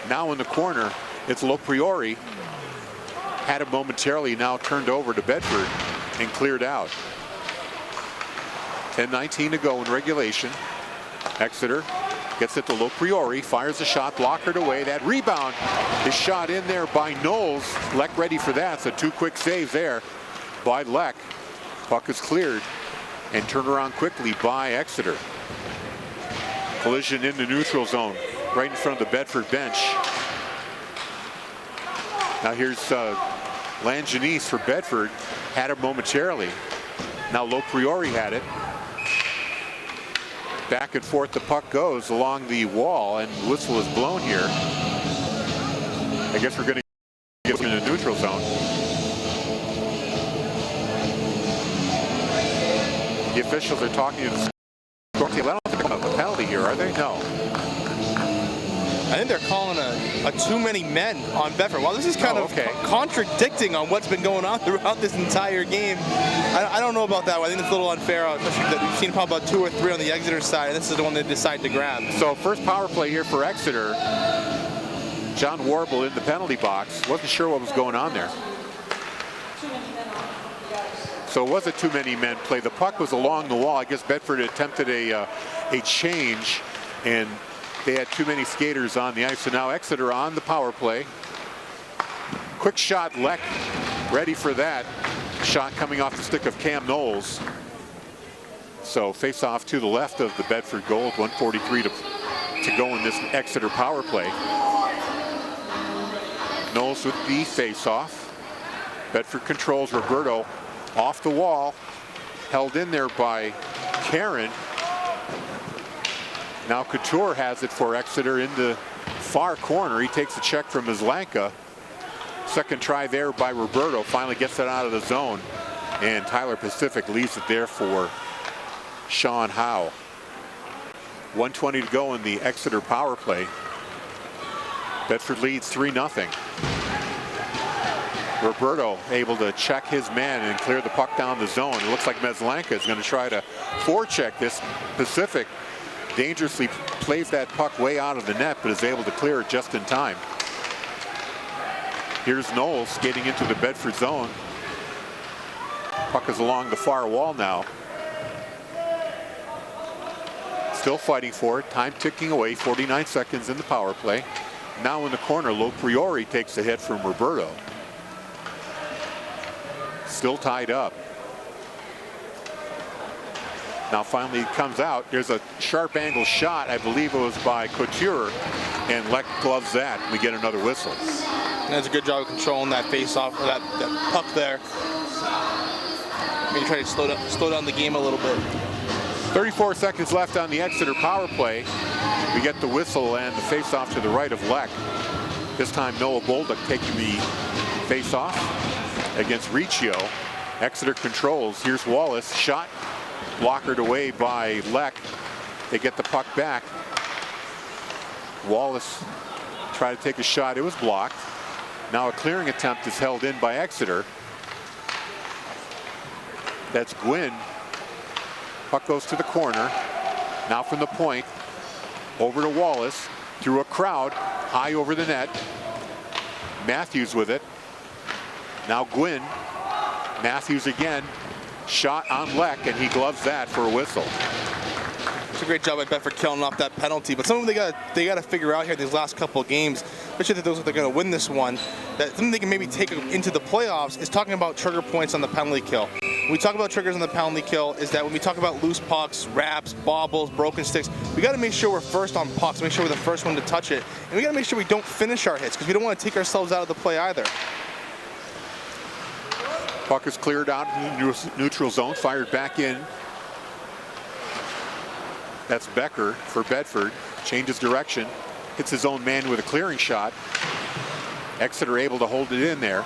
Now in the corner, it's Lopriori. Had it momentarily, now turned over to Bedford and cleared out. 10:19 to go in regulation. Exeter gets it to Lopriori, fires a shot, blockered away. That rebound is shot in there by Knowles. Leck ready for that, so 2 quick saves there by Leck. Puck is cleared and turned around quickly by Exeter. Collision in the neutral zone, right in front of the Bedford bench. Now here's Langenese for Bedford, had it momentarily. Now Lopriori had it. Back and forth the puck goes along the wall, and whistle is blown here. I guess we're going to get in the neutral zone. The officials are talking to the score team. I don't think they're a penalty here, are they? No. I think they're calling a too many men on Bedford. Well, this is kind of contradicting on what's been going on throughout this entire game. I don't know about that one. I think it's a little unfair, especially that we've seen probably about 2 or 3 on the Exeter side, and this is the one they decide to grab. So first power play here for Exeter. John Warble in the penalty box. Wasn't sure what was going on there. So it was a too many men play. The puck was along the wall. I guess Bedford attempted a change, and they had too many skaters on the ice. So now Exeter on the power play. Quick shot, Leck ready for that. Shot coming off the stick of Cam Knowles. So face off to the left of the Bedford goal. 1:43 to go in this Exeter power play. Knowles with the face off. Bedford controls. Roberto off the wall. Held in there by Karen. Now Couture has it for Exeter in the far corner. He takes a check from Mislanka. Second try there by Roberto. Finally gets it out of the zone. And Tyler Pacific leaves it there for Sean Howe. 1:20 to go in the Exeter power play. Bedford leads 3-0. Roberto able to check his man and clear the puck down the zone. It looks like Maslanka is going to try to forecheck this. Pacific dangerously plays that puck way out of the net, but is able to clear it just in time. Here's Knowles skating into the Bedford zone. Puck is along the far wall now. Still fighting for it. Time ticking away. 49 seconds in the power play. Now in the corner, Lopriori takes a hit from Roberto. Still tied up. Now finally it comes out. There's a sharp angle shot. I believe it was by Couture, and Leck gloves that. We get another whistle. And that's a good job of controlling that face-off, or that puck there. Maybe try to slow down the game a little bit. 34 seconds left on the Exeter power play. We get the whistle and the face-off to the right of Leck. This time Noah Bolduc taking the face-off against Riccio. Exeter controls. Here's Wallace. Shot blockered away by Leck. They get the puck back. Wallace tried to take a shot. It was blocked. Now a clearing attempt is held in by Exeter. That's Gwynn. Puck goes to the corner. Now from the point, over to Wallace, through a crowd, high over the net. Matthews with it. Now Gwynn. Matthews again. Shot on Leck, and he gloves that for a whistle. It's a great job by Bedford killing off that penalty, but something they got to figure out here these last couple of games, especially if they're going to win this one, that something they can maybe take into the playoffs is talking about trigger points on the penalty kill. When we talk about triggers on the penalty kill, is that when we talk about loose pucks, wraps, bobbles, broken sticks, we got to make sure we're first on pucks, make sure we're the first one to touch it, and we got to make sure we don't finish our hits because we don't want to take ourselves out of the play either. Puck is cleared out in the neutral zone, fired back in. That's Becker for Bedford. Changes direction, hits his own man with a clearing shot. Exeter able to hold it in there.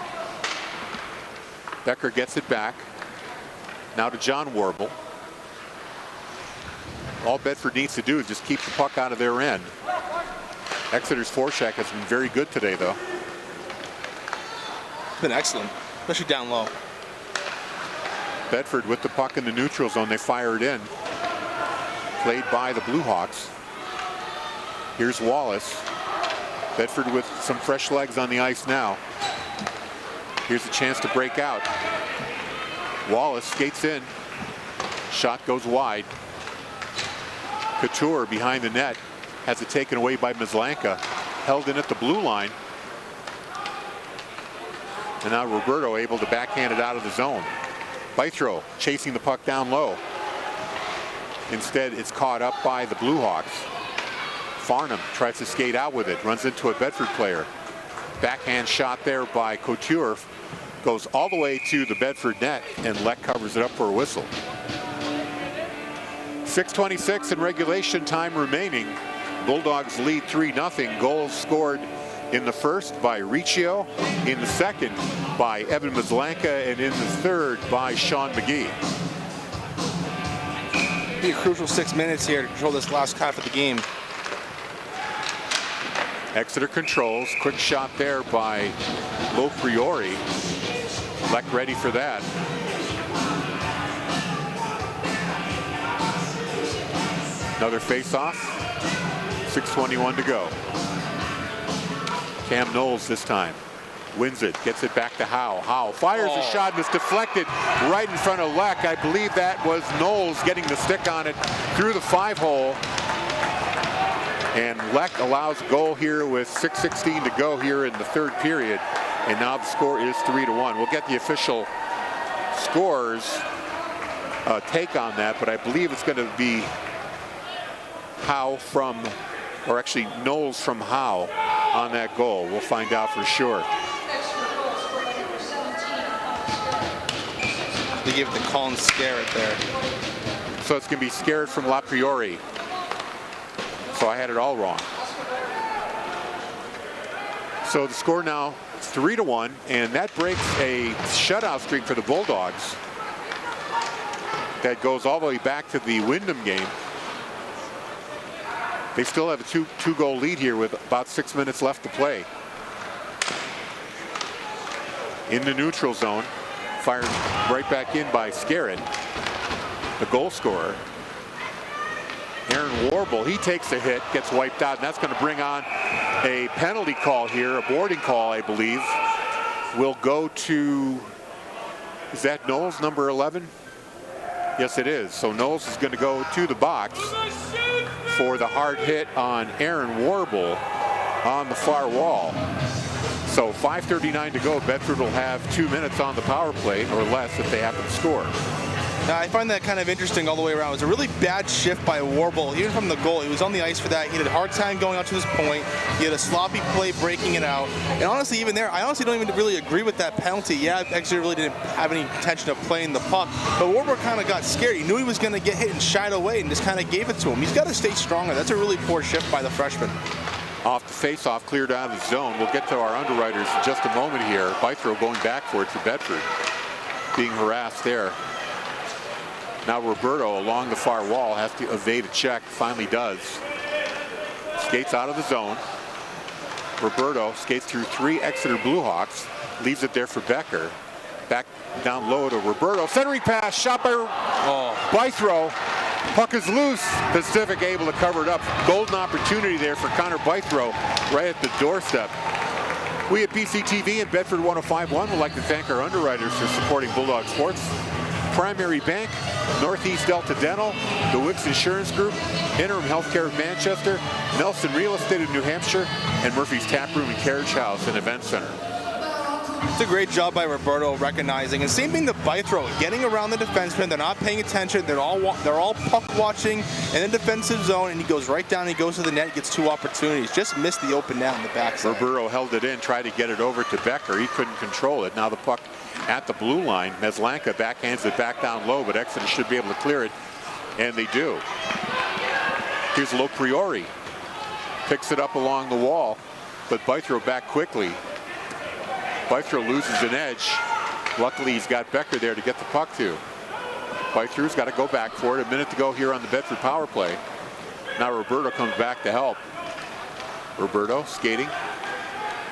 Becker gets it back. Now to John Warble. All Bedford needs to do is just keep the puck out of their end. Exeter's forecheck has been very good today, though. It's been excellent, especially down low. Bedford with the puck in the neutral zone. They fire it in. Played by the Blue Hawks. Here's Wallace. Bedford with some fresh legs on the ice now. Here's a chance to break out. Wallace skates in. Shot goes wide. Couture behind the net has it taken away by Maslanka. Held in at the blue line. And now Roberto able to backhand it out of the zone. Bythrow chasing the puck down low. Instead, it's caught up by the Blue Hawks. Farnham tries to skate out with it, runs into a Bedford player. Backhand shot there by Couture. Goes all the way to the Bedford net, and Leck covers it up for a whistle. 6:26 in regulation time remaining. Bulldogs lead 3-0. Goals scored in the first by Riccio, in the second by Evan Maslanka, and in the third by Sean McGee. Be a crucial 6 minutes here to control this last half of the game. Exeter controls. Quick shot there by Lopriori. Leck ready for that. Another face-off. 6:21 to go. Cam Knowles this time. Wins it. Gets it back to Howe. Howe fires a shot and it's deflected right in front of Leck. I believe that was Knowles getting the stick on it through the 5-hole. And Leck allows a goal here with 6:16 to go here in the third period. And now the score is 3-1. We'll get the official scores take on that, but I believe it's going to be Howe from, or actually Knowles from Howe on that goal. We'll find out for sure. They gave it the call and scare it there. So it's going to be scared from Lopriori. So I had it all wrong. So the score now 3-1, and that breaks a shutout streak for the Bulldogs that goes all the way back to the Wyndham game. They still have a two-goal lead here with about 6 minutes left to play. In the neutral zone, fired right back in by Scarrett, the goal scorer. Aaron Warble, he takes a hit, gets wiped out, and that's going to bring on a penalty call here, a boarding call, I believe. Will go to, is that Knowles, number 11? Yes, it is. So Knowles is going to go to the box for the hard hit on Aaron Warble on the far wall. So 5:39 to go. Bedford will have 2 minutes on the power play or less if they happen to score. Now, I find that kind of interesting all the way around. It was a really bad shift by Warble, even from the goal. He was on the ice for that. He had a hard time going out to this point. He had a sloppy play breaking it out. And honestly, even there, I honestly don't even really agree with that penalty. Yeah, Exeter really didn't have any intention of playing the puck, but Warble kind of got scared. He knew he was going to get hit and shied away and just kind of gave it to him. He's got to stay stronger. That's a really poor shift by the freshman. Off the face-off, cleared out of the zone. We'll get to our underwriters in just a moment here. Bythrow going back for it for Bedford, being harassed there. Now Roberto along the far wall has to evade a check. Finally does. Skates out of the zone. Roberto skates through 3 Exeter Bluehawks. Leaves it there for Becker. Back down low to Roberto. Centering pass. Shot by Bythrow. Puck is loose. Pacific able to cover it up. Golden opportunity there for Connor Bythrow right at the doorstep. We at BCTV and Bedford 105.1 would like to thank our underwriters for supporting Bulldog Sports. Primary Bank, Northeast Delta Dental, the Wicks Insurance Group, Interim Healthcare of Manchester, Nelson Real Estate of New Hampshire, and Murphy's Tap Room and Carriage House and Event Center. It's a great job by Roberto recognizing, and same thing to Bythrow, getting around the defenseman. They're not paying attention. They're all puck watching in the defensive zone, and he goes right down. He goes to the net, gets 2 opportunities. Just missed the open net on the backside. Roberto held it in, tried to get it over to Becker. He couldn't control it. Now the puck at the blue line. Meslanka backhands it back down low, but Exeter should be able to clear it, and they do. Here's Lopriori. Picks it up along the wall, but Bythrow back quickly. Bythrow loses an edge. Luckily, he's got Becker there to get the puck to. Bythrow's got to go back for it. A minute to go here on the Bedford power play. Now Roberto comes back to help. Roberto skating.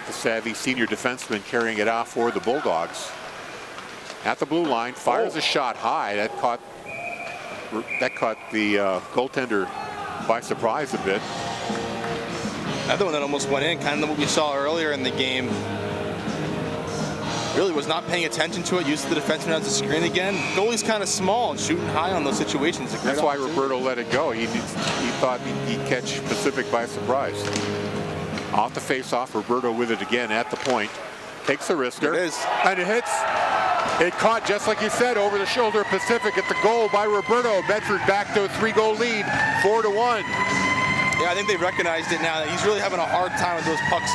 The savvy senior defenseman carrying it out for the Bulldogs. At the blue line, fires a shot high. That caught the goaltender by surprise a bit. Another one that almost went in, kind of what we saw earlier in the game. Really was not paying attention to it, used the defenseman as a screen again. Goalie's kind of small and shooting high on those situations. That's why Roberto let it go. He thought he'd catch Pacific by surprise. Off the face-off, Roberto with it again at the point. Takes the wrister. It is. And it hits. It caught, just like you said, over the shoulder of Pacific at the goal by Roberto. Bedford back to a 3-goal lead, 4-1. Yeah, I think they've recognized it now that he's really having a hard time with those pucks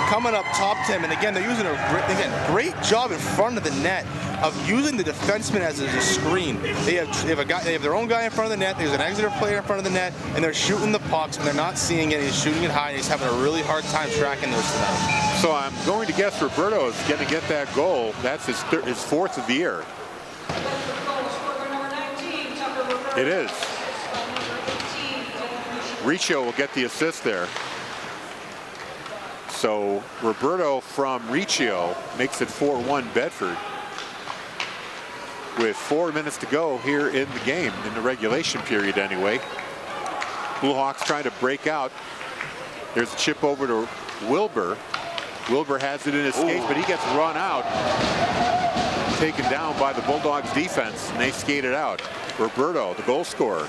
coming up top to him. And again, they're using a great job in front of the net of using the defenseman as a screen. They have their own guy in front of the net. There's an Exeter player in front of the net, and they're shooting the pucks, and they're not seeing it. He's shooting it high, and he's having a really hard time tracking those tonight. So I'm going to guess Roberto is going to get that goal. That's his 4th of the year. It is. Riccio will get the assist there. So Roberto from Riccio makes it 4-1 Bedford. With 4 minutes to go here in the game, in the regulation period anyway. Bluehawks trying to break out. There's a chip over to Wilbur. Wilbur has it in his skates, but he gets run out. Taken down by the Bulldogs defense, and they skate it out. Roberto, the goal scorer,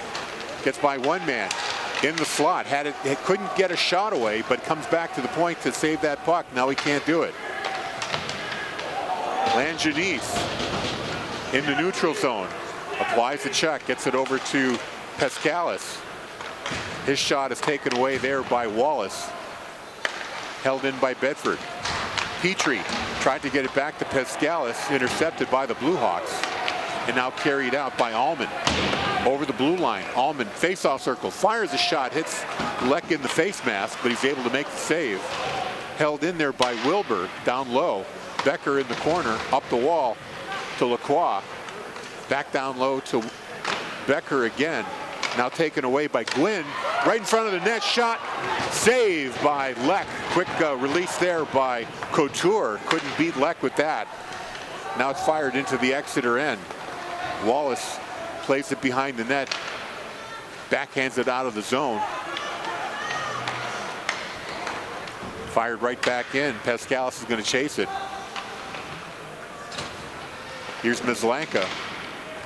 gets by one man. In the slot, couldn't get a shot away, but comes back to the point to save that puck. Now he can't do it. Langenis in the neutral zone, applies the check, gets it over to Pescalis. His shot is taken away there by Wallace. Held in by Bedford. Petrie tried to get it back to Pescalis, intercepted by the Bluehawks, and now carried out by Allman. Over the blue line, Allman, face-off circle, fires a shot, hits Leck in the face mask, but he's able to make the save. Held in there by Wilbur, down low. Becker in the corner, up the wall to Lacroix. Back down low to Becker again. Now taken away by Gwynn, right in front of the net, shot, saved by Leck. Quick release there by Couture. Couldn't beat Leck with that. Now it's fired into the Exeter end. Wallace plays it behind the net, backhands it out of the zone. Fired right back in. Pascalis is going to chase it. Here's Mizlanka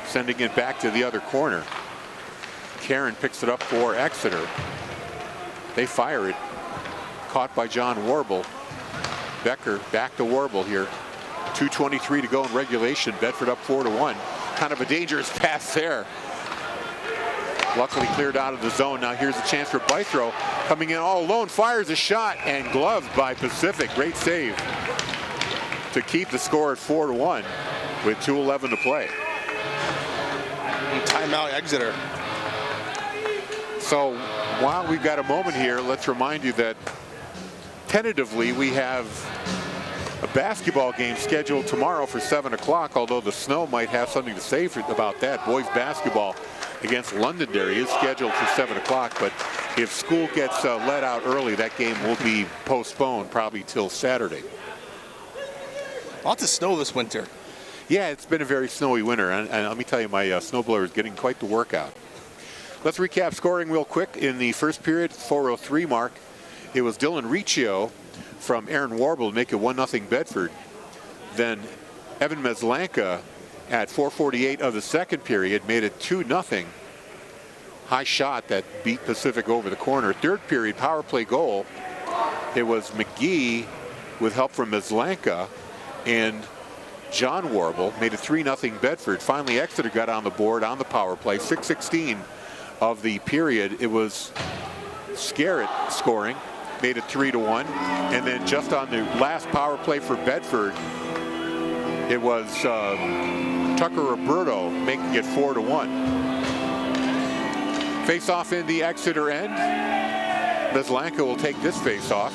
sending it back to the other corner. Karen picks it up for Exeter. They fire it. Caught by John Warble. Becker back to Warble here. 2:23 to go in regulation. Bedford up 4-1. Kind of a dangerous pass there. Luckily cleared out of the zone. Now here's a chance for Bythrow. Coming in all alone, fires a shot and gloved by Pacific. Great save to keep the score at 4-1 with 2:11 to play. Timeout Exeter. So while we've got a moment here, let's remind you that tentatively we have a basketball game scheduled tomorrow for 7 o'clock, although the snow might have something to say about that. Boys basketball against Londonderry is scheduled for 7 o'clock, but if school gets let out early, that game will be postponed probably till Saturday. Lots of snow this winter. Yeah, it's been a very snowy winter, and let me tell you, my snowblower is getting quite the workout. Let's recap scoring real quick. In the first period, 4:03 mark, it was Dylan Riccio from Aaron Warble to make it 1-0 Bedford. Then Evan Mezlanka at 4:48 of the second period made it 2-0. High shot that beat Pacific over the corner. Third period power play goal. It was McGee with help from Mezlanka, and John Warble made it 3-0 Bedford. Finally, Exeter got on the board on the power play. 6:16 of the period. It was Scarrett scoring, made it 3-1. And then just on the last power play for Bedford, it was Tucker Roberto making it 4-1. Face off in the Exeter end. Mezlanka will take this face off.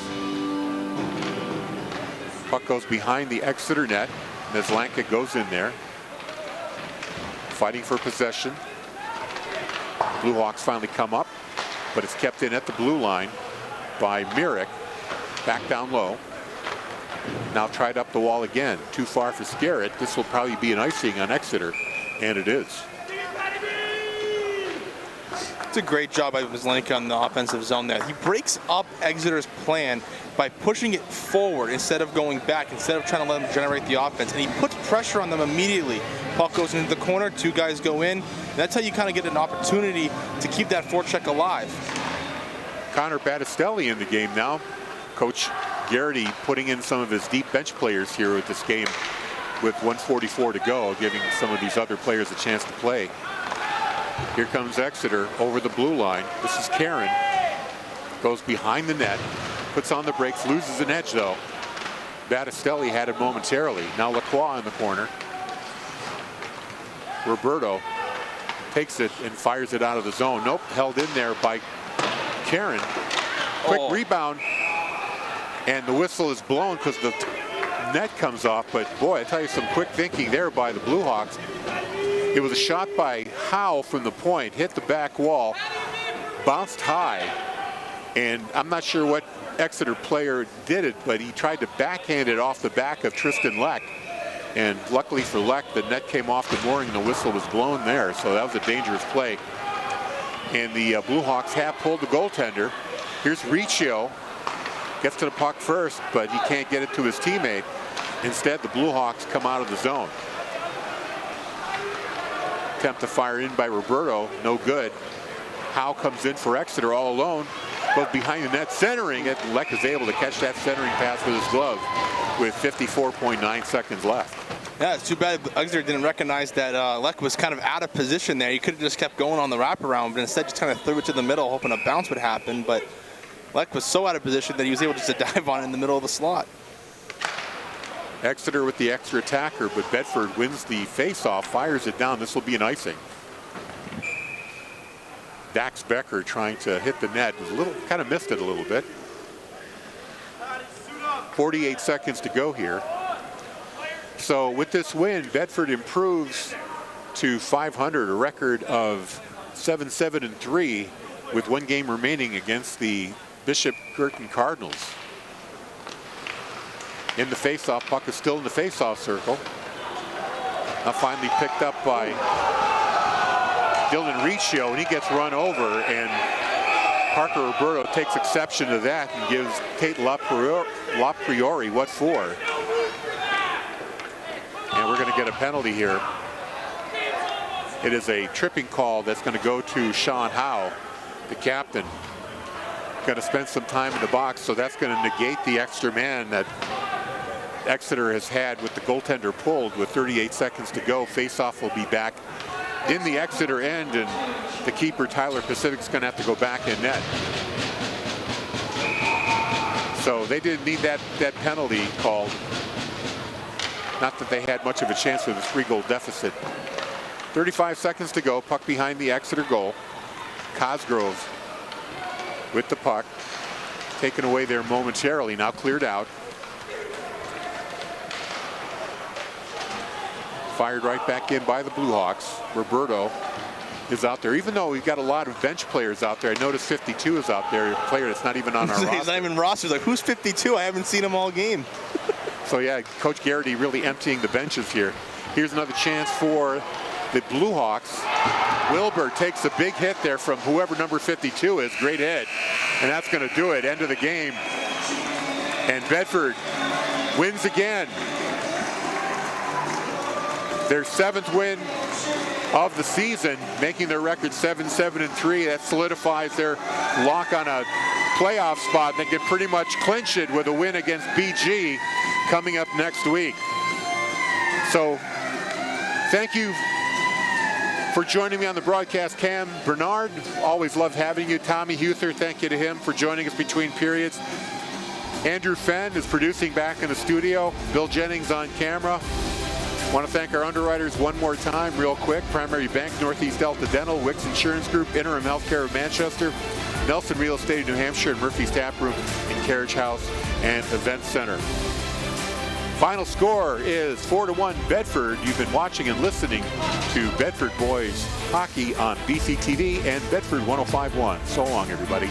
Puck goes behind the Exeter net. Mezlanka goes in there, fighting for possession. Blue Hawks finally come up, but it's kept in at the blue line by Myrick. Back down low. Now tried up the wall again. Too far for Scarrett. This will probably be an icing on Exeter, and it is. It's a great job by Mizlanka on the offensive zone there. He breaks up Exeter's plan by pushing it forward instead of going back, instead of trying to let them generate the offense. And he puts pressure on them immediately. Puck goes into the corner, two guys go in. That's how you kind of get an opportunity to keep that forecheck alive. Connor Battistelli in the game now. Coach Garrity putting in some of his deep bench players here with this game with 1:44 to go, giving some of these other players a chance to play. Here comes Exeter over the blue line. This is Karen. Goes behind the net, puts on the brakes, loses an edge though. Battistelli had it momentarily. Now Lacroix in the corner. Roberto takes it and fires it out of the zone. Nope, held in there by Karen. Quick rebound, and the whistle is blown because the net comes off. But boy, I tell you, some quick thinking there by the Blue Hawks. It was a shot by Howe from the point, hit the back wall, bounced high, and I'm not sure what Exeter player did it, but he tried to backhand it off the back of Tristan Leck. And luckily for Leck, the net came off the mooring and the whistle was blown there, so that was a dangerous play. And the Blue Hawks have pulled the goaltender. Here's Riccio, gets to the puck first, but he can't get it to his teammate. Instead, the Blue Hawks come out of the zone. Attempt to fire in by Roberto, no good. Howe comes in for Exeter all alone, goes behind the net, centering it. Leck is able to catch that centering pass with his glove with 54.9 seconds left. Yeah, it's too bad Exeter didn't recognize that Leck was kind of out of position there. He could have just kept going on the wraparound, but instead just kind of threw it to the middle, hoping a bounce would happen. But Leck was so out of position that he was able just to dive on it in the middle of the slot. Exeter with the extra attacker, but Bedford wins the face-off, fires it down. This will be an icing. Dax Becker trying to hit the net, was a little, kind of missed it a little bit. 48 seconds to go here. So with this win, Bedford improves to 500, a record of 7-7-3 with 1 game remaining against the Bishop Girton Cardinals. In the face-off, puck is still in the face-off circle. Now finally picked up by Dylan Riccio, and he gets run over, and Parker Roberto takes exception to that and gives Tate LaPriori what for. And we're going to get a penalty here. It is a tripping call that's going to go to Sean Howe, the captain. Going to spend some time in the box, so that's going to negate the extra man that Exeter has had with the goaltender pulled with 38 seconds to go. Face-off will be back in the Exeter end, and the keeper, Tyler Pacific's going to have to go back in net. So they didn't need that penalty called. Not that they had much of a chance with a 3-goal deficit. 35 seconds to go. Puck behind the Exeter goal. Cosgrove with the puck. Taken away there momentarily. Now cleared out. Fired right back in by the Blue Hawks. Roberto is out there. Even though we've got a lot of bench players out there, I noticed 52 is out there, a player that's not even on our roster. He's not even rostered. Like, who's 52? I haven't seen him all game. So yeah, Coach Garrity really emptying the benches here. Here's another chance for the Blue Hawks. Wilbur takes a big hit there from whoever number 52 is. Great hit. And that's going to do it. End of the game. And Bedford wins again. Their 7th win of the season, making their record 7-7-3. That solidifies their lock on a playoff spot. They can pretty much clinch it with a win against BG coming up next week. So thank you for joining me on the broadcast. Cam Bernard, always loved having you. Tommy Huther, thank you to him for joining us between periods. Andrew Fenn is producing back in the studio. Bill Jennings on camera. Want to thank our underwriters one more time real quick. Primary Bank, Northeast Delta Dental, Wicks Insurance Group, Interim Healthcare of Manchester, Nelson Real Estate of New Hampshire, and Murphy's Tap Room and Carriage House and Event Center. Final score is 4-1 Bedford. You've been watching and listening to Bedford Boys Hockey on BCTV and Bedford 105.1. So long, everybody.